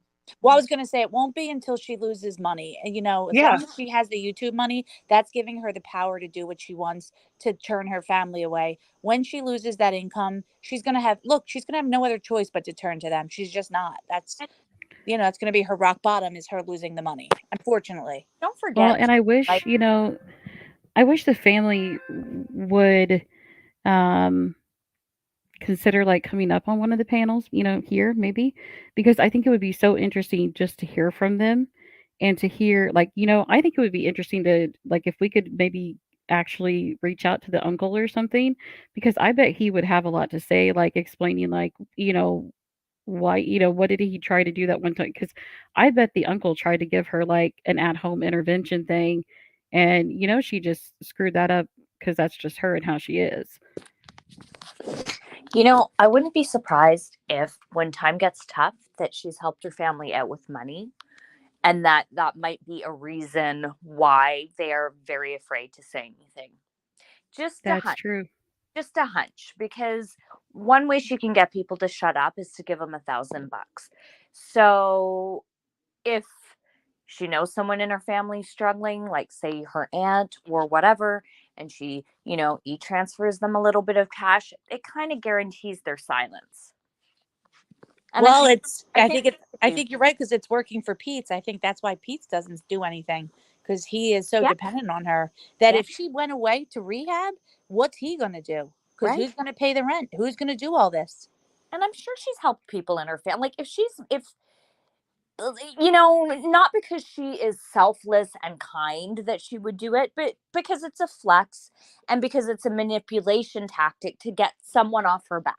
Well, I was going to say, it won't be until she loses money. And, as long as she has the YouTube money, that's giving her the power to do what she wants, to turn her family away. When she loses that income, she's going to have no other choice but to turn to them. She's just not. That's, that's going to be her rock bottom, is her losing the money, unfortunately. Don't forget. Well, and I wish, I wish the family would consider like coming up on one of the panels, here maybe, because I think it would be so interesting just to hear from them and to hear like, I think it would be interesting to like if we could maybe actually reach out to the uncle or something because I bet he would have a lot to say like explaining like, why, what did he try to do that one time? Because I bet the uncle tried to give her like an at-home intervention thing and she just screwed that up because that's just her and how she is. I wouldn't be surprised if when time gets tough that she's helped her family out with money and that might be a reason why they are very afraid to say anything. Just a That's hunch. true. Just a hunch, because one way she can get people to shut up is to give them $1,000. So if she knows someone in her family struggling, like say her aunt or whatever, and she, e-transfers them a little bit of cash, it kind of guarantees their silence. And Well, I think you're right because it's working for Pete's. I think that's why Pete's doesn't do anything because he is so dependent on her that if she went away to rehab, what's he going to do? Because who's going to pay the rent? Who's going to do all this? And I'm sure she's helped people in her family. Like if not because she is selfless and kind that she would do it, but because it's a flex and because it's a manipulation tactic to get someone off her back.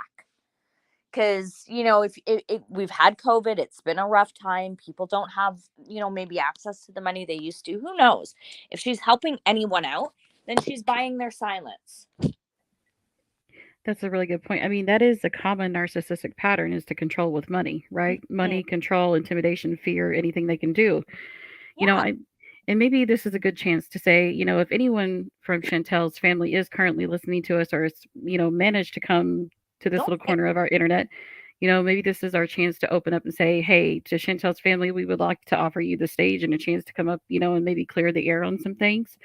Because, if we've had COVID, it's been a rough time. People don't have, maybe access to the money they used to. Who knows? If she's helping anyone out, then she's buying their silence. That's a really good point. I mean, that is a common narcissistic pattern is to control with money, right? Money, control, intimidation, fear, anything they can do. And maybe this is a good chance to say, if anyone from Chantel's family is currently listening to us or is, managed to come to this little corner of our internet, maybe this is our chance to open up and say, hey, to Chantel's family, we would like to offer you the stage and a chance to come up, and maybe clear the air on some things.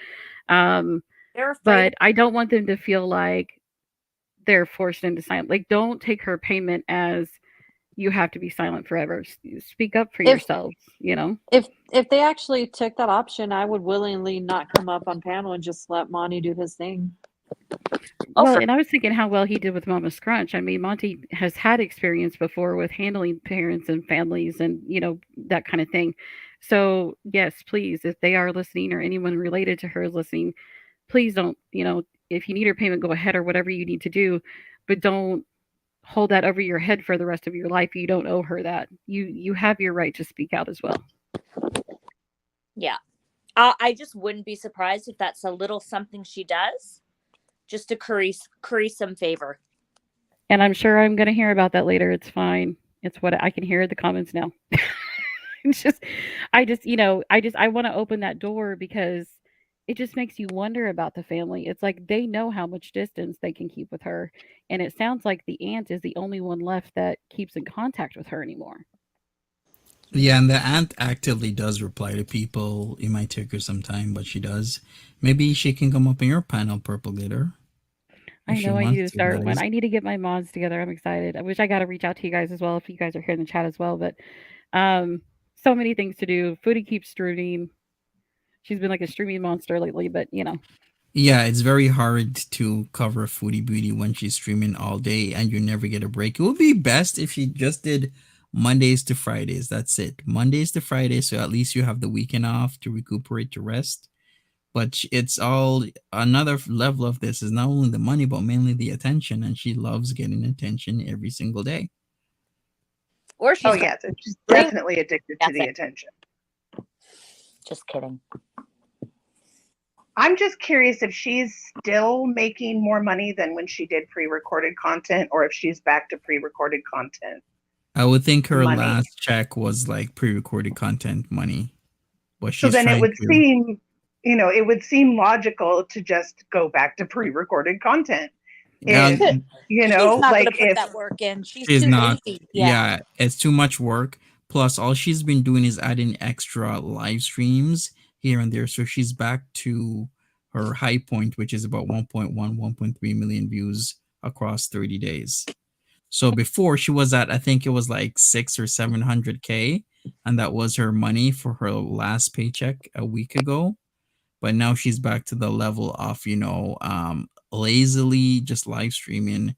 But I don't want them to feel like they're forced into silence. Like, don't take her payment as you have to be silent forever. Speak up for yourselves, If they actually took that option, I would willingly not come up on panel and just let Monty do his thing. Well, and I was thinking how well he did with Mama Scrunch. I mean, Monty has had experience before with handling parents and families and, that kind of thing. So, yes, please, if they are listening or anyone related to her is listening, please don't, if you need her payment, go ahead or whatever you need to do, but don't hold that over your head for the rest of your life. You don't owe her that. You have your right to speak out as well. Yeah. I just wouldn't be surprised if that's a little something she does just to curry some favor. And I'm sure I'm going to hear about that later. It's fine. It's what I can hear the comments now. I want to open that door because it just makes you wonder about the family. It's like they know how much distance they can keep with her. And it sounds like the aunt is the only one left that keeps in contact with her anymore. Yeah, and the aunt actively does reply to people. It might take her some time, but she does. Maybe she can come up in your panel, Purple Glitter. I know I need to start one. I need to get my mods together. I'm excited. I wish I got to reach out to you guys as well if you guys are here in the chat as well. But so many things to do. Foodie keeps streaming. She's been like a streaming monster lately, but Yeah, it's very hard to cover Foodie Beauty when she's streaming all day and you never get a break. It would be best if she just did Mondays to Fridays. That's it. Mondays to Fridays. So at least you have the weekend off to recuperate, to rest. But it's all another level of this is not only the money, but mainly the attention. And she loves getting attention every single day. Or she's she's definitely addicted to the attention. Just kidding. I'm just curious if she's still making more money than when she did pre-recorded content, or if she's back to pre-recorded content. I would think her last check was like pre-recorded content money. But so then it would seem, it would seem logical to just go back to pre-recorded content. If, she's not like gonna put that work in. She's too not. lazy. Yeah, it's too much work. Plus, all she's been doing is adding extra live streams here and there. So she's back to her high point, which is about 1.3 million views across 30 days. So before she was at, I think it was like 600 or 700K. And that was her money for her last paycheck a week ago. But now she's back to the level of, lazily just live streaming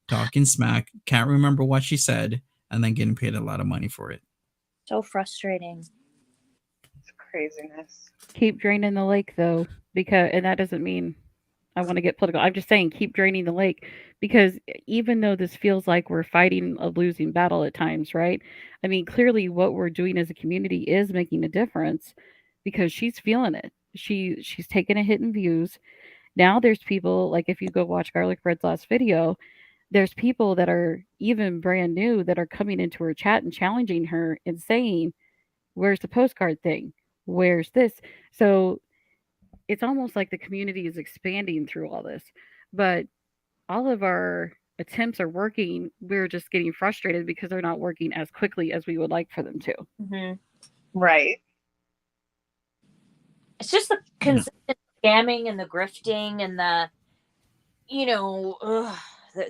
talking smack, can't remember what she said, and then getting paid a lot of money for it. So frustrating. It's craziness. Keep draining the lake, though, and that doesn't mean I want to get political. I'm just saying keep draining the lake, because even though this feels like we're fighting a losing battle at times, right? I mean, clearly what we're doing as a community is making a difference, because she's feeling it. She's taking a hit in views. Now there's people, like if you go watch Garlic Bread's last video, there's people that are even brand new that are coming into her chat and challenging her and saying, "Where's the postcard thing? Where's this?" So it's almost like the community is expanding through all this, but all of our attempts are working. We're just getting frustrated because they're not working as quickly as we would like for them to. Mm-hmm. Right. It's just the consistent scamming and the grifting and the,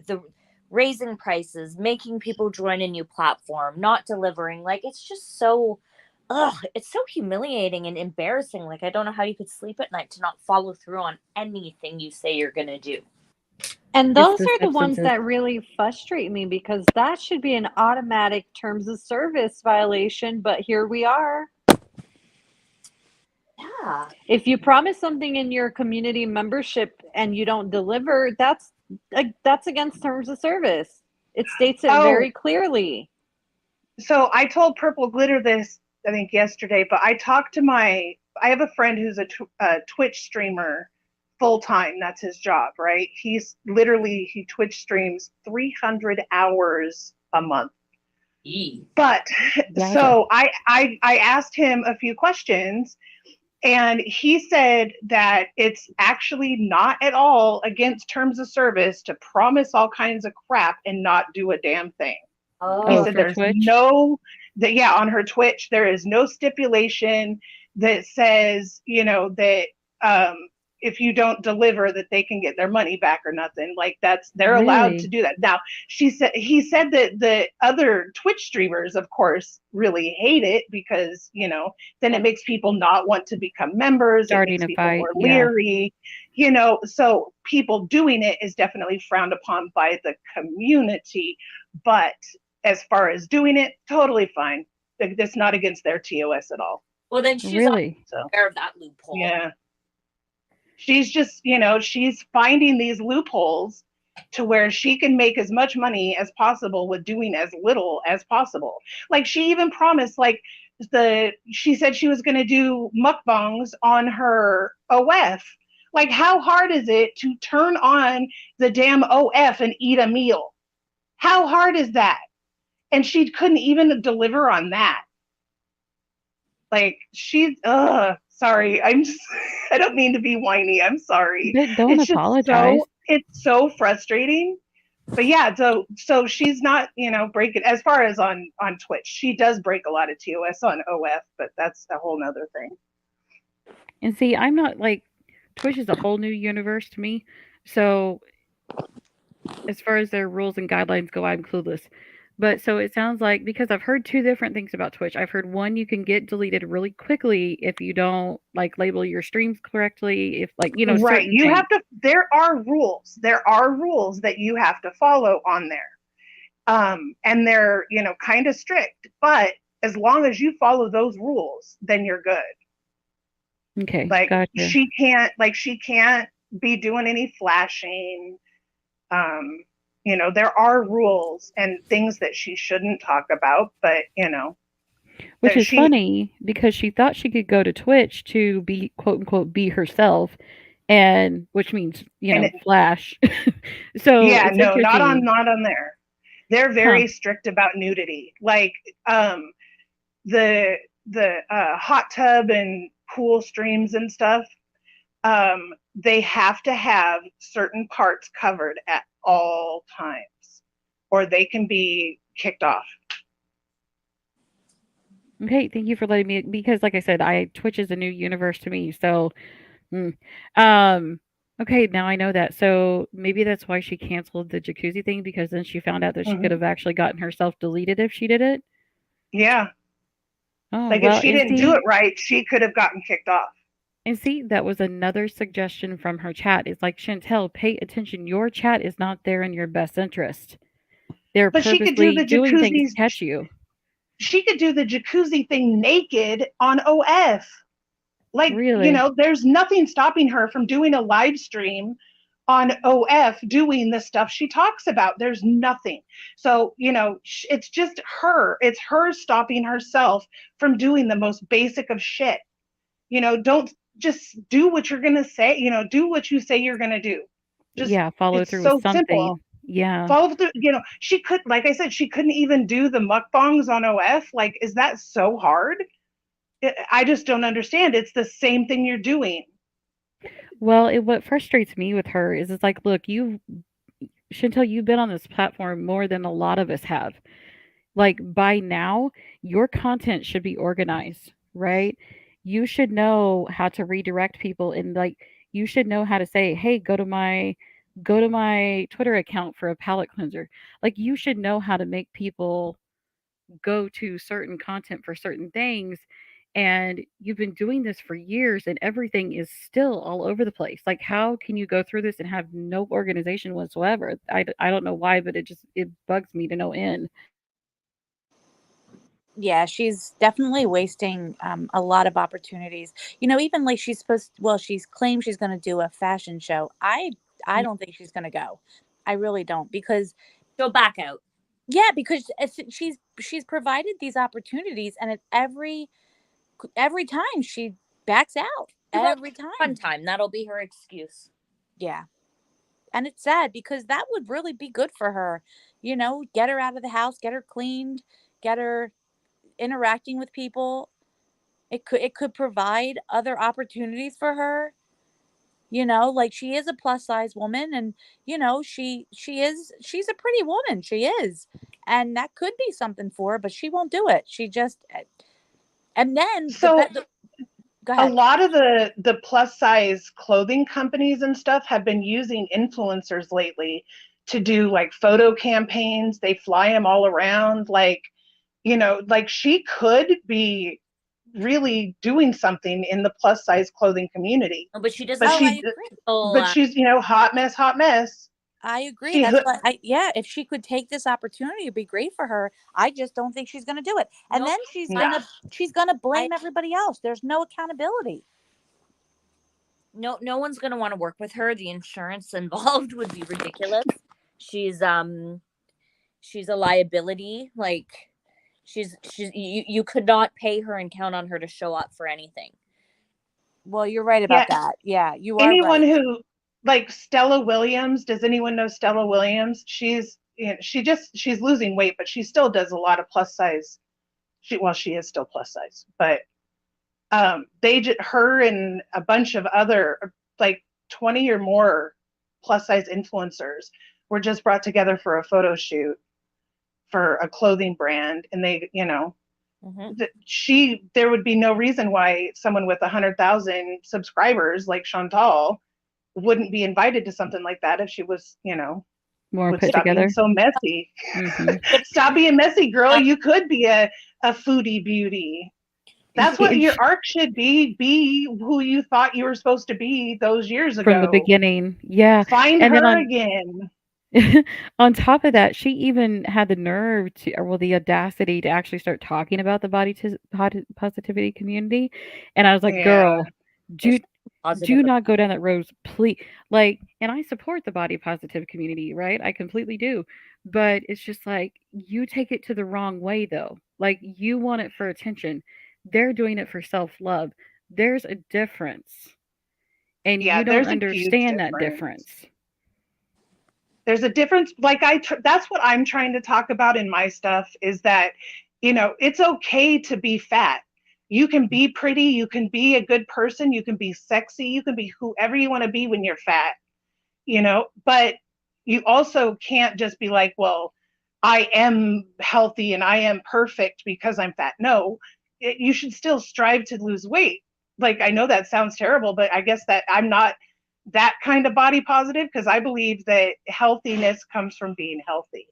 the raising prices, making people join a new platform, not delivering. Like, it's just so, it's so humiliating and embarrassing. Like, I don't know how you could sleep at night to not follow through on anything you say you're going to do. And those are the ones that really frustrate me, because that should be an automatic terms of service violation, but here we are. Yeah. If you promise something in your community membership and you don't deliver, that's against terms of service. It states it very clearly. So I told Purple Glitter this, I think yesterday, but I talked to I have a friend who's a Twitch streamer full time. That's his job, right? He Twitch streams 300 hours a month. But so I asked him a few questions, and he said that it's actually not at all against terms of service to promise all kinds of crap and not do a damn thing. He said there's Twitch? On her Twitch, there is no stipulation that says, that if you don't deliver that they can get their money back or nothing. Like, they're allowed to do that. Now, he said that the other Twitch streamers, of course, really hate it because, then it makes people not want to become members. Starting it makes people more leery, so people doing it is definitely frowned upon by the community. But as far as doing it, totally fine. That's not against their TOS at all. Well, then she's aware of that loophole. Yeah. She's just, she's finding these loopholes to where she can make as much money as possible with doing as little as possible. Like, she even promised, she said she was going to do mukbangs on her OF. Like, how hard is it to turn on the damn OF and eat a meal? How hard is that? And she couldn't even deliver on that. Like, sorry, I don't mean to be whiny. I'm sorry. Don't apologize. It's so frustrating. But yeah, so she's not, breaking, as far as on Twitch, she does break a lot of TOS on OF, but that's a whole nother thing. And see, I'm not Twitch is a whole new universe to me. So as far as their rules and guidelines go, I'm clueless. But so it sounds like, because I've heard two different things about Twitch. I've heard one, you can get deleted really quickly if you don't label your streams correctly. If right, you things. Have to. There are rules. There are rules that you have to follow on there, and they're kind of strict. But as long as you follow those rules, then you're good. Okay. Gotcha. She can't be doing any flashing. There are rules and things that she shouldn't talk about, but which is funny, because she thought she could go to Twitch to be quote unquote be herself, and which means flash. So yeah, no, not on there. They're very strict about nudity. Like the hot tub and pool streams and stuff. They have to have certain parts covered at all times, or they can be kicked off. Okay, thank you for letting me, because like I said, Twitch is a new universe to me. So okay, now I know that. So maybe that's why she canceled the jacuzzi thing, because then she found out that she could have actually gotten herself deleted if she did it. Yeah. If she didn't do it right, she could have gotten kicked off. And see, that was another suggestion from her chat. It's like, Chantel, pay attention. Your chat is not there in your best interest. They're But she could do purposely the doing things to jacuzzi. catch you. She could do the jacuzzi thing naked on OF. Like, Really? there's nothing stopping her from doing a live stream on OF doing the stuff she talks about. There's nothing. So, it's just her. It's her stopping herself from doing the most basic of shit. Don't just do what you're going to say, do what you say you're going to do. Just, Yeah, follow it's through with so simple. something. Yeah. Follow through, she could, like I said, she couldn't even do the mukbangs on OF. Like, is that so hard? I just don't understand. It's the same thing you're doing. Well, what frustrates me with her is it's like, look, Chantel, you've been on this platform more than a lot of us have. Like, by now, your content should be organized, right? You should know how to redirect people, and like, you should know how to say, hey, go to my Twitter account for a palate cleanser. Like, you should know how to make people go to certain content for certain things. And you've been doing this for years and everything is still all over the place. Like, how can you go through this and have no organization whatsoever? I don't know why, but it bugs me to no end. Yeah, she's definitely wasting a lot of opportunities. Even like she's claimed she's going to do a fashion show. I don't think she's going to go. I really don't, because Go back out. yeah, because she's provided these opportunities, and at every time she backs out. Every Fun time. time. That'll be her excuse. Yeah. And it's sad because that would really be good for her. Get her out of the house, get her cleaned, get her interacting with people. It could provide other opportunities for her. Like, she is a plus size woman, and she's a pretty woman. She is. And that could be something for her, but she won't do it. She just, and then So go a ahead. lot of the plus size clothing companies and stuff have been using influencers lately to do like photo campaigns. They fly them all around. Like, like she could be really doing something in the plus size clothing community. Oh, but she doesn't. But I she, agree. but she's, hot mess. I agree. That's why if she could take this opportunity, it'd be great for her. I just don't think she's going to do it. And Nope. then she's gonna blame everybody else. There's no accountability. No one's gonna want to work with her. The insurance involved would be ridiculous. She's a liability. Like, you could not pay her and count on her to show up for anything. Well, you're right about that. Yeah, you are Anyone right. who, like Stella Williams, does anyone know Stella Williams? She's losing weight, but she still does a lot of plus size. She is still plus size, but her and a bunch of other, like 20 or more plus size influencers were just brought together for a photo shoot for a clothing brand, and they, there would be no reason why someone with 100,000 subscribers like Chantal wouldn't be invited to something like that if she was, More would put stop together. being so messy. Mhm. Stop being messy, girl. You could be a foodie beauty. That's what your arc should be. Be who you thought you were supposed to be those years ago. From the beginning. Yeah. Find And then her again. on top of that, she even had the nerve the audacity to actually start talking about the positivity community. And I was like, Yeah. girl, do Positive. not go down that road, please. Like, and I support the body positive community, right? I completely do. But it's just like, you take it to the wrong way, though. Like, you want it for attention. They're doing it for self-love. There's a difference. And Yeah, you don't there's a huge understand that difference. There's a difference. Like, that's what I'm trying to talk about in my stuff, is that, it's okay to be fat. You can be pretty, you can be a good person, you can be sexy, you can be whoever you want to be when you're fat, but you also can't just be like, well, I am healthy and I am perfect because I'm fat. No, you should still strive to lose weight. Like, I know that sounds terrible, but I guess that I'm not that kind of body positive, because I believe that healthiness comes from being healthy.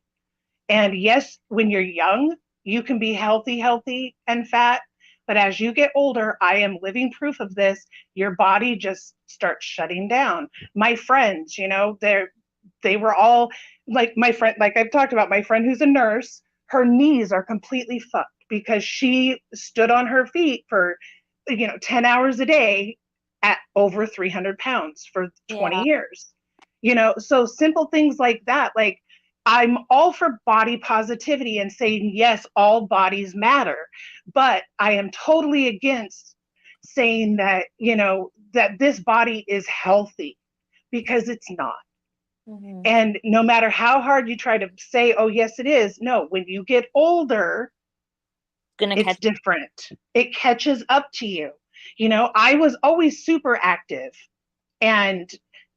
And yes, when you're young, you can be healthy and fat, But as you get older, I am living proof of this. Your body just starts shutting down. My friends, they were all like my friend, like I've talked about, my friend who's a nurse, her knees are completely fucked because she stood on her feet for 10 hours a day at over 300 pounds for 20 years. So simple things like that. Like, I'm all for body positivity and saying, yes, all bodies matter. But I am totally against saying that, that this body is healthy, because it's not. Mm-hmm. And no matter how hard you try to say, oh, yes, it is. No, when you get older, it's different. It catches up to you. I was always super active, and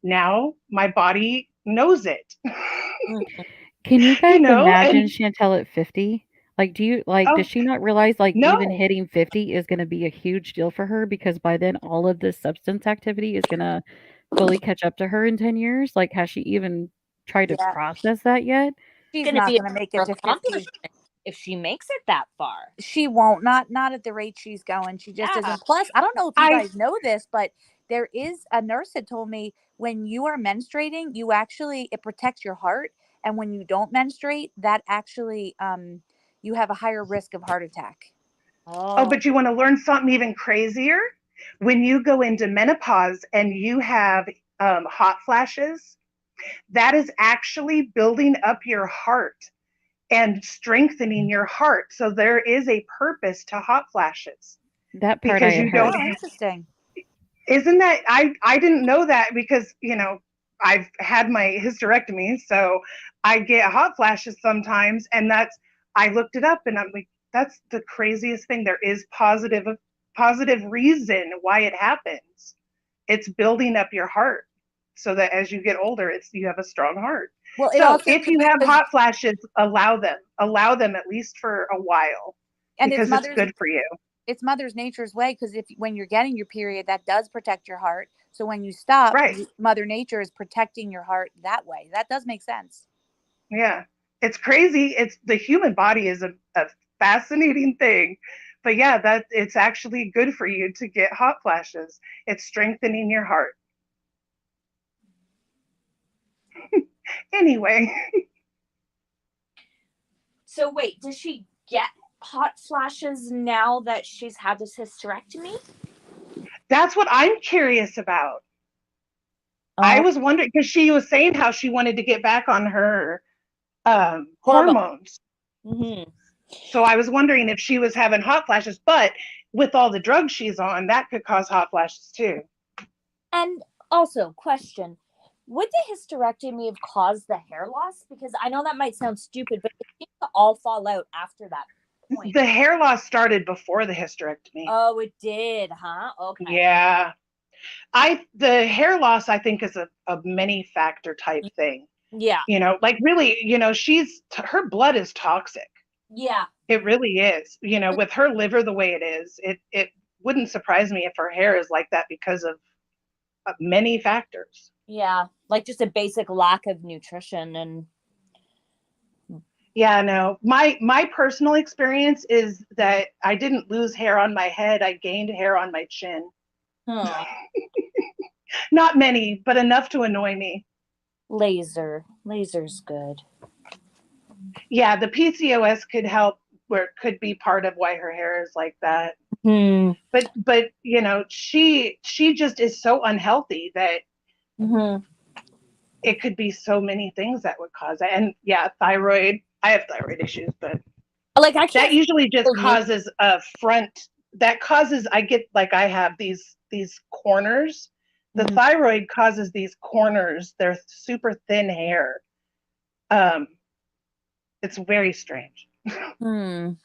now my body knows it. Can you guys imagine and Chantel at 50? Like, does she not realize even no, hitting 50 is going to be a huge deal for her, because by then all of this substance activity is going to fully catch up to her in 10 years? Like, has she even tried to process that yet? She's Gonna not be going to make it to 50. accomplishment if she makes it that far. She won't. Not at the rate she's going. She just isn't. Plus, I don't know if you guys know this, but there is a nurse that told me when you are menstruating, it protects your heart, and when you don't menstruate, that actually you have a higher risk of heart attack. Oh, but you want to learn something even crazier? When you go into menopause and you have hot flashes, that is actually building up your heart and strengthening your heart. So there is a purpose to hot flashes. That part I had heard. Interesting. Isn't that, I didn't know that, because, I've had my hysterectomy, so I get hot flashes sometimes, and I looked it up and I'm like, that's the craziest thing. There is positive reason why it happens. It's building up your heart so that as you get older, you have a strong heart. Well, so if you have hot flashes, allow them at least for a while, and because it's good for you. It's Mother's Nature's way, because when you're getting your period, that does protect your heart. So when you stop, Mother Nature is protecting your heart that way. That does make sense. Yeah, it's crazy. The human body is a fascinating thing, but yeah, it's actually good for you to get hot flashes. It's strengthening your heart. Anyway. So wait, does she get hot flashes now that she's had this hysterectomy? That's what I'm curious about. I was wondering, because she was saying how she wanted to get back on her hormones. Mm-hmm. So I was wondering if she was having hot flashes, but with all the drugs she's on, that could cause hot flashes too. And also, question, would the hysterectomy have caused the hair loss? Because I know that might sound stupid, but it seems to all fall out after that point. The hair loss started before the hysterectomy. Oh, it did, huh? Okay. Yeah. The hair loss, I think, is a many factor type thing. Yeah. Like really, her blood is toxic. Yeah. It really is. With her liver the way it is, it wouldn't surprise me if her hair is like that because of many factors. Yeah. Like just a basic lack of nutrition and. Yeah, no. My personal experience is that I didn't lose hair on my head. I gained hair on my chin. Huh. Not many, but enough to annoy me. Laser's good. Yeah, the PCOS could help, where it could be part of why her hair is like that. Hmm. But she just is so unhealthy that it could be so many things that would cause it. And yeah, thyroid. I have thyroid issues, but that usually just causes I have these corners. The thyroid causes these corners. They're super thin hair. It's very strange. I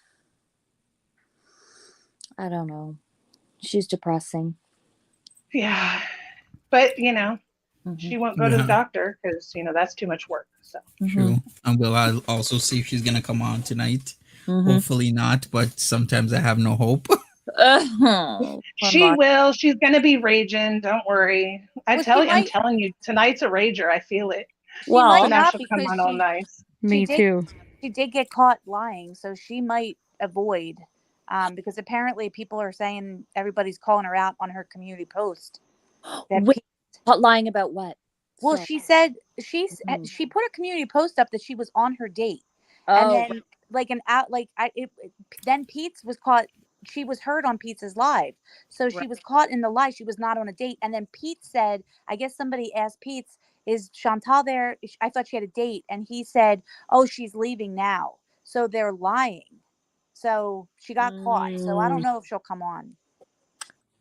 don't know. She's depressing. Yeah. But, she won't go to the doctor because, that's too much work. So True. And we'll also see if she's going to come on tonight. Hopefully not, but sometimes I have no hope. She will. She's going to be raging. Don't worry. I'm telling you, tonight's a rager. I feel it. Well, now she'll come on all nice. Me too. She did get caught lying, so she might avoid. because apparently people are saying everybody's calling her out on her community post. That Wait, but lying about what? Well, So- she said Mhm. she put a community post up that she was on her date, and Oh, then then Pete's was caught. She was heard on Pete's live, so she Right. was caught in the lie. She was not on a date, and then Pete said, I guess somebody asked Pete's, "Is Chantal there?" I thought she had a date, and he said, "Oh, she's leaving now." So they're lying. So she got caught. So I don't know if she'll come on.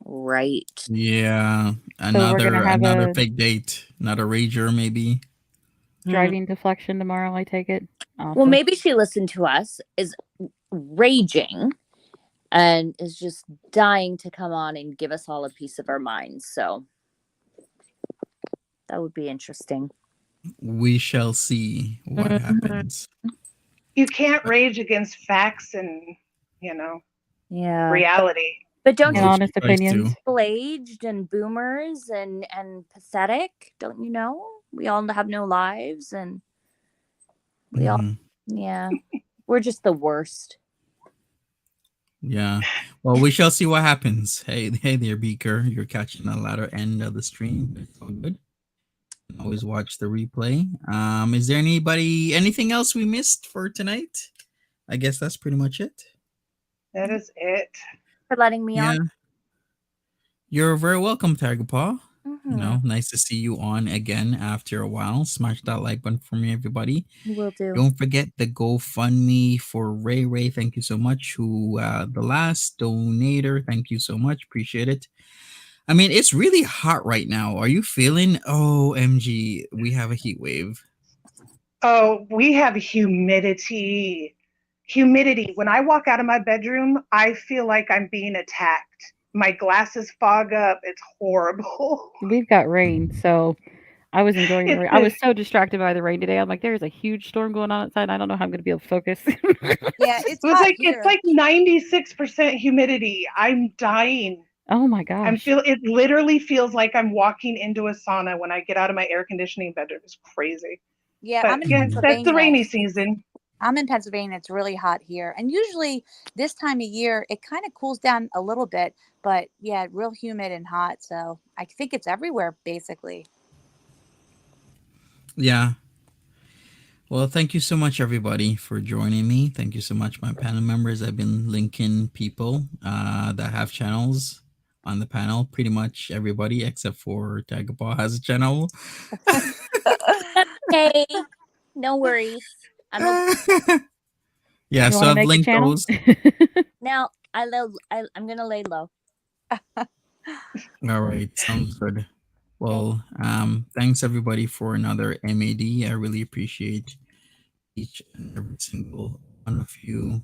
right. Yeah, So we're gonna have another a fake date, another rager maybe. driving deflection tomorrow. I take it. Well, Awesome. maybe she listened to us, is raging, and is just dying to come on and give us all a piece of our minds. So that would be interesting. We shall see what happens. You can't rage against facts and, Yeah. reality. But don't And you Well, honest she tries opinions. to. feel aged and boomers and pathetic? Don't you know? We all have no lives, and we all, Mhm. yeah, we're just the worst. Yeah. Well, we shall see what happens. Hey there, Beaker. You're catching the latter end of the stream. It's all good. Always watch the replay. Is there anything else we missed for tonight? I guess that's pretty much it. That is it. For letting me Yeah. on. You're very welcome, Tiger Paw. Mhm. Nice to see you on again after a while. Smash that like button for me, everybody. Will do. Don't forget the GoFundMe for Ray Ray. Thank you so much. Who the last donator? Thank you so much. Appreciate it. I mean, it's really hot right now. Are you feeling? Oh, MG, we have a heat wave. Oh, we have humidity. Humidity. When I walk out of my bedroom, I feel like I'm being attacked. My glasses fog up. It's horrible. We've got rain, so I was enjoying the It's rain. I was so distracted by the rain today. I'm like, there's a huge storm going on outside. I don't know how I'm going to be able to focus. Yeah, it's It was hot like here. it's like 96% humidity. I'm dying. Oh my gosh. It literally feels like I'm walking into a sauna when I get out of my air conditioning bedroom. It's crazy. Yeah, But I'm in yeah, that's the Pennsylvania. rainy season. I'm in Pennsylvania. It's really hot here. And usually this time of year, it kind of cools down a little bit. But yeah, real humid and hot. So I think it's everywhere, basically. Yeah. Well, thank you so much, everybody, for joining me. Thank you so much, my panel members. I've been linking people that have channels on the panel. Pretty much everybody except for Tiger Paw has a channel. Hey, no worries. I'm Yeah, You so wanna I've make a linked channel? those. now. I'm gonna lay low. All right, sounds good. Well, thanks everybody for another MAD. I really appreciate each and every single one of you.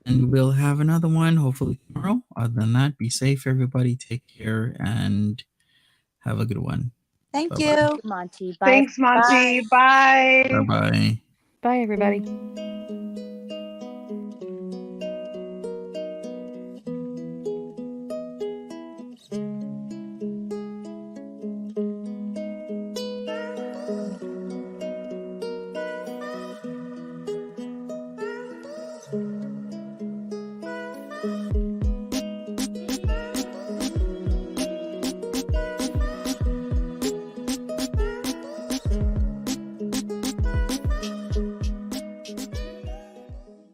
And we'll have another one hopefully tomorrow. Other than that, be safe, everybody. Take care and have a good one. Thank Bye-bye. you. Monty. Bye. Thanks, Monty. Bye. Bye bye. Bye, everybody.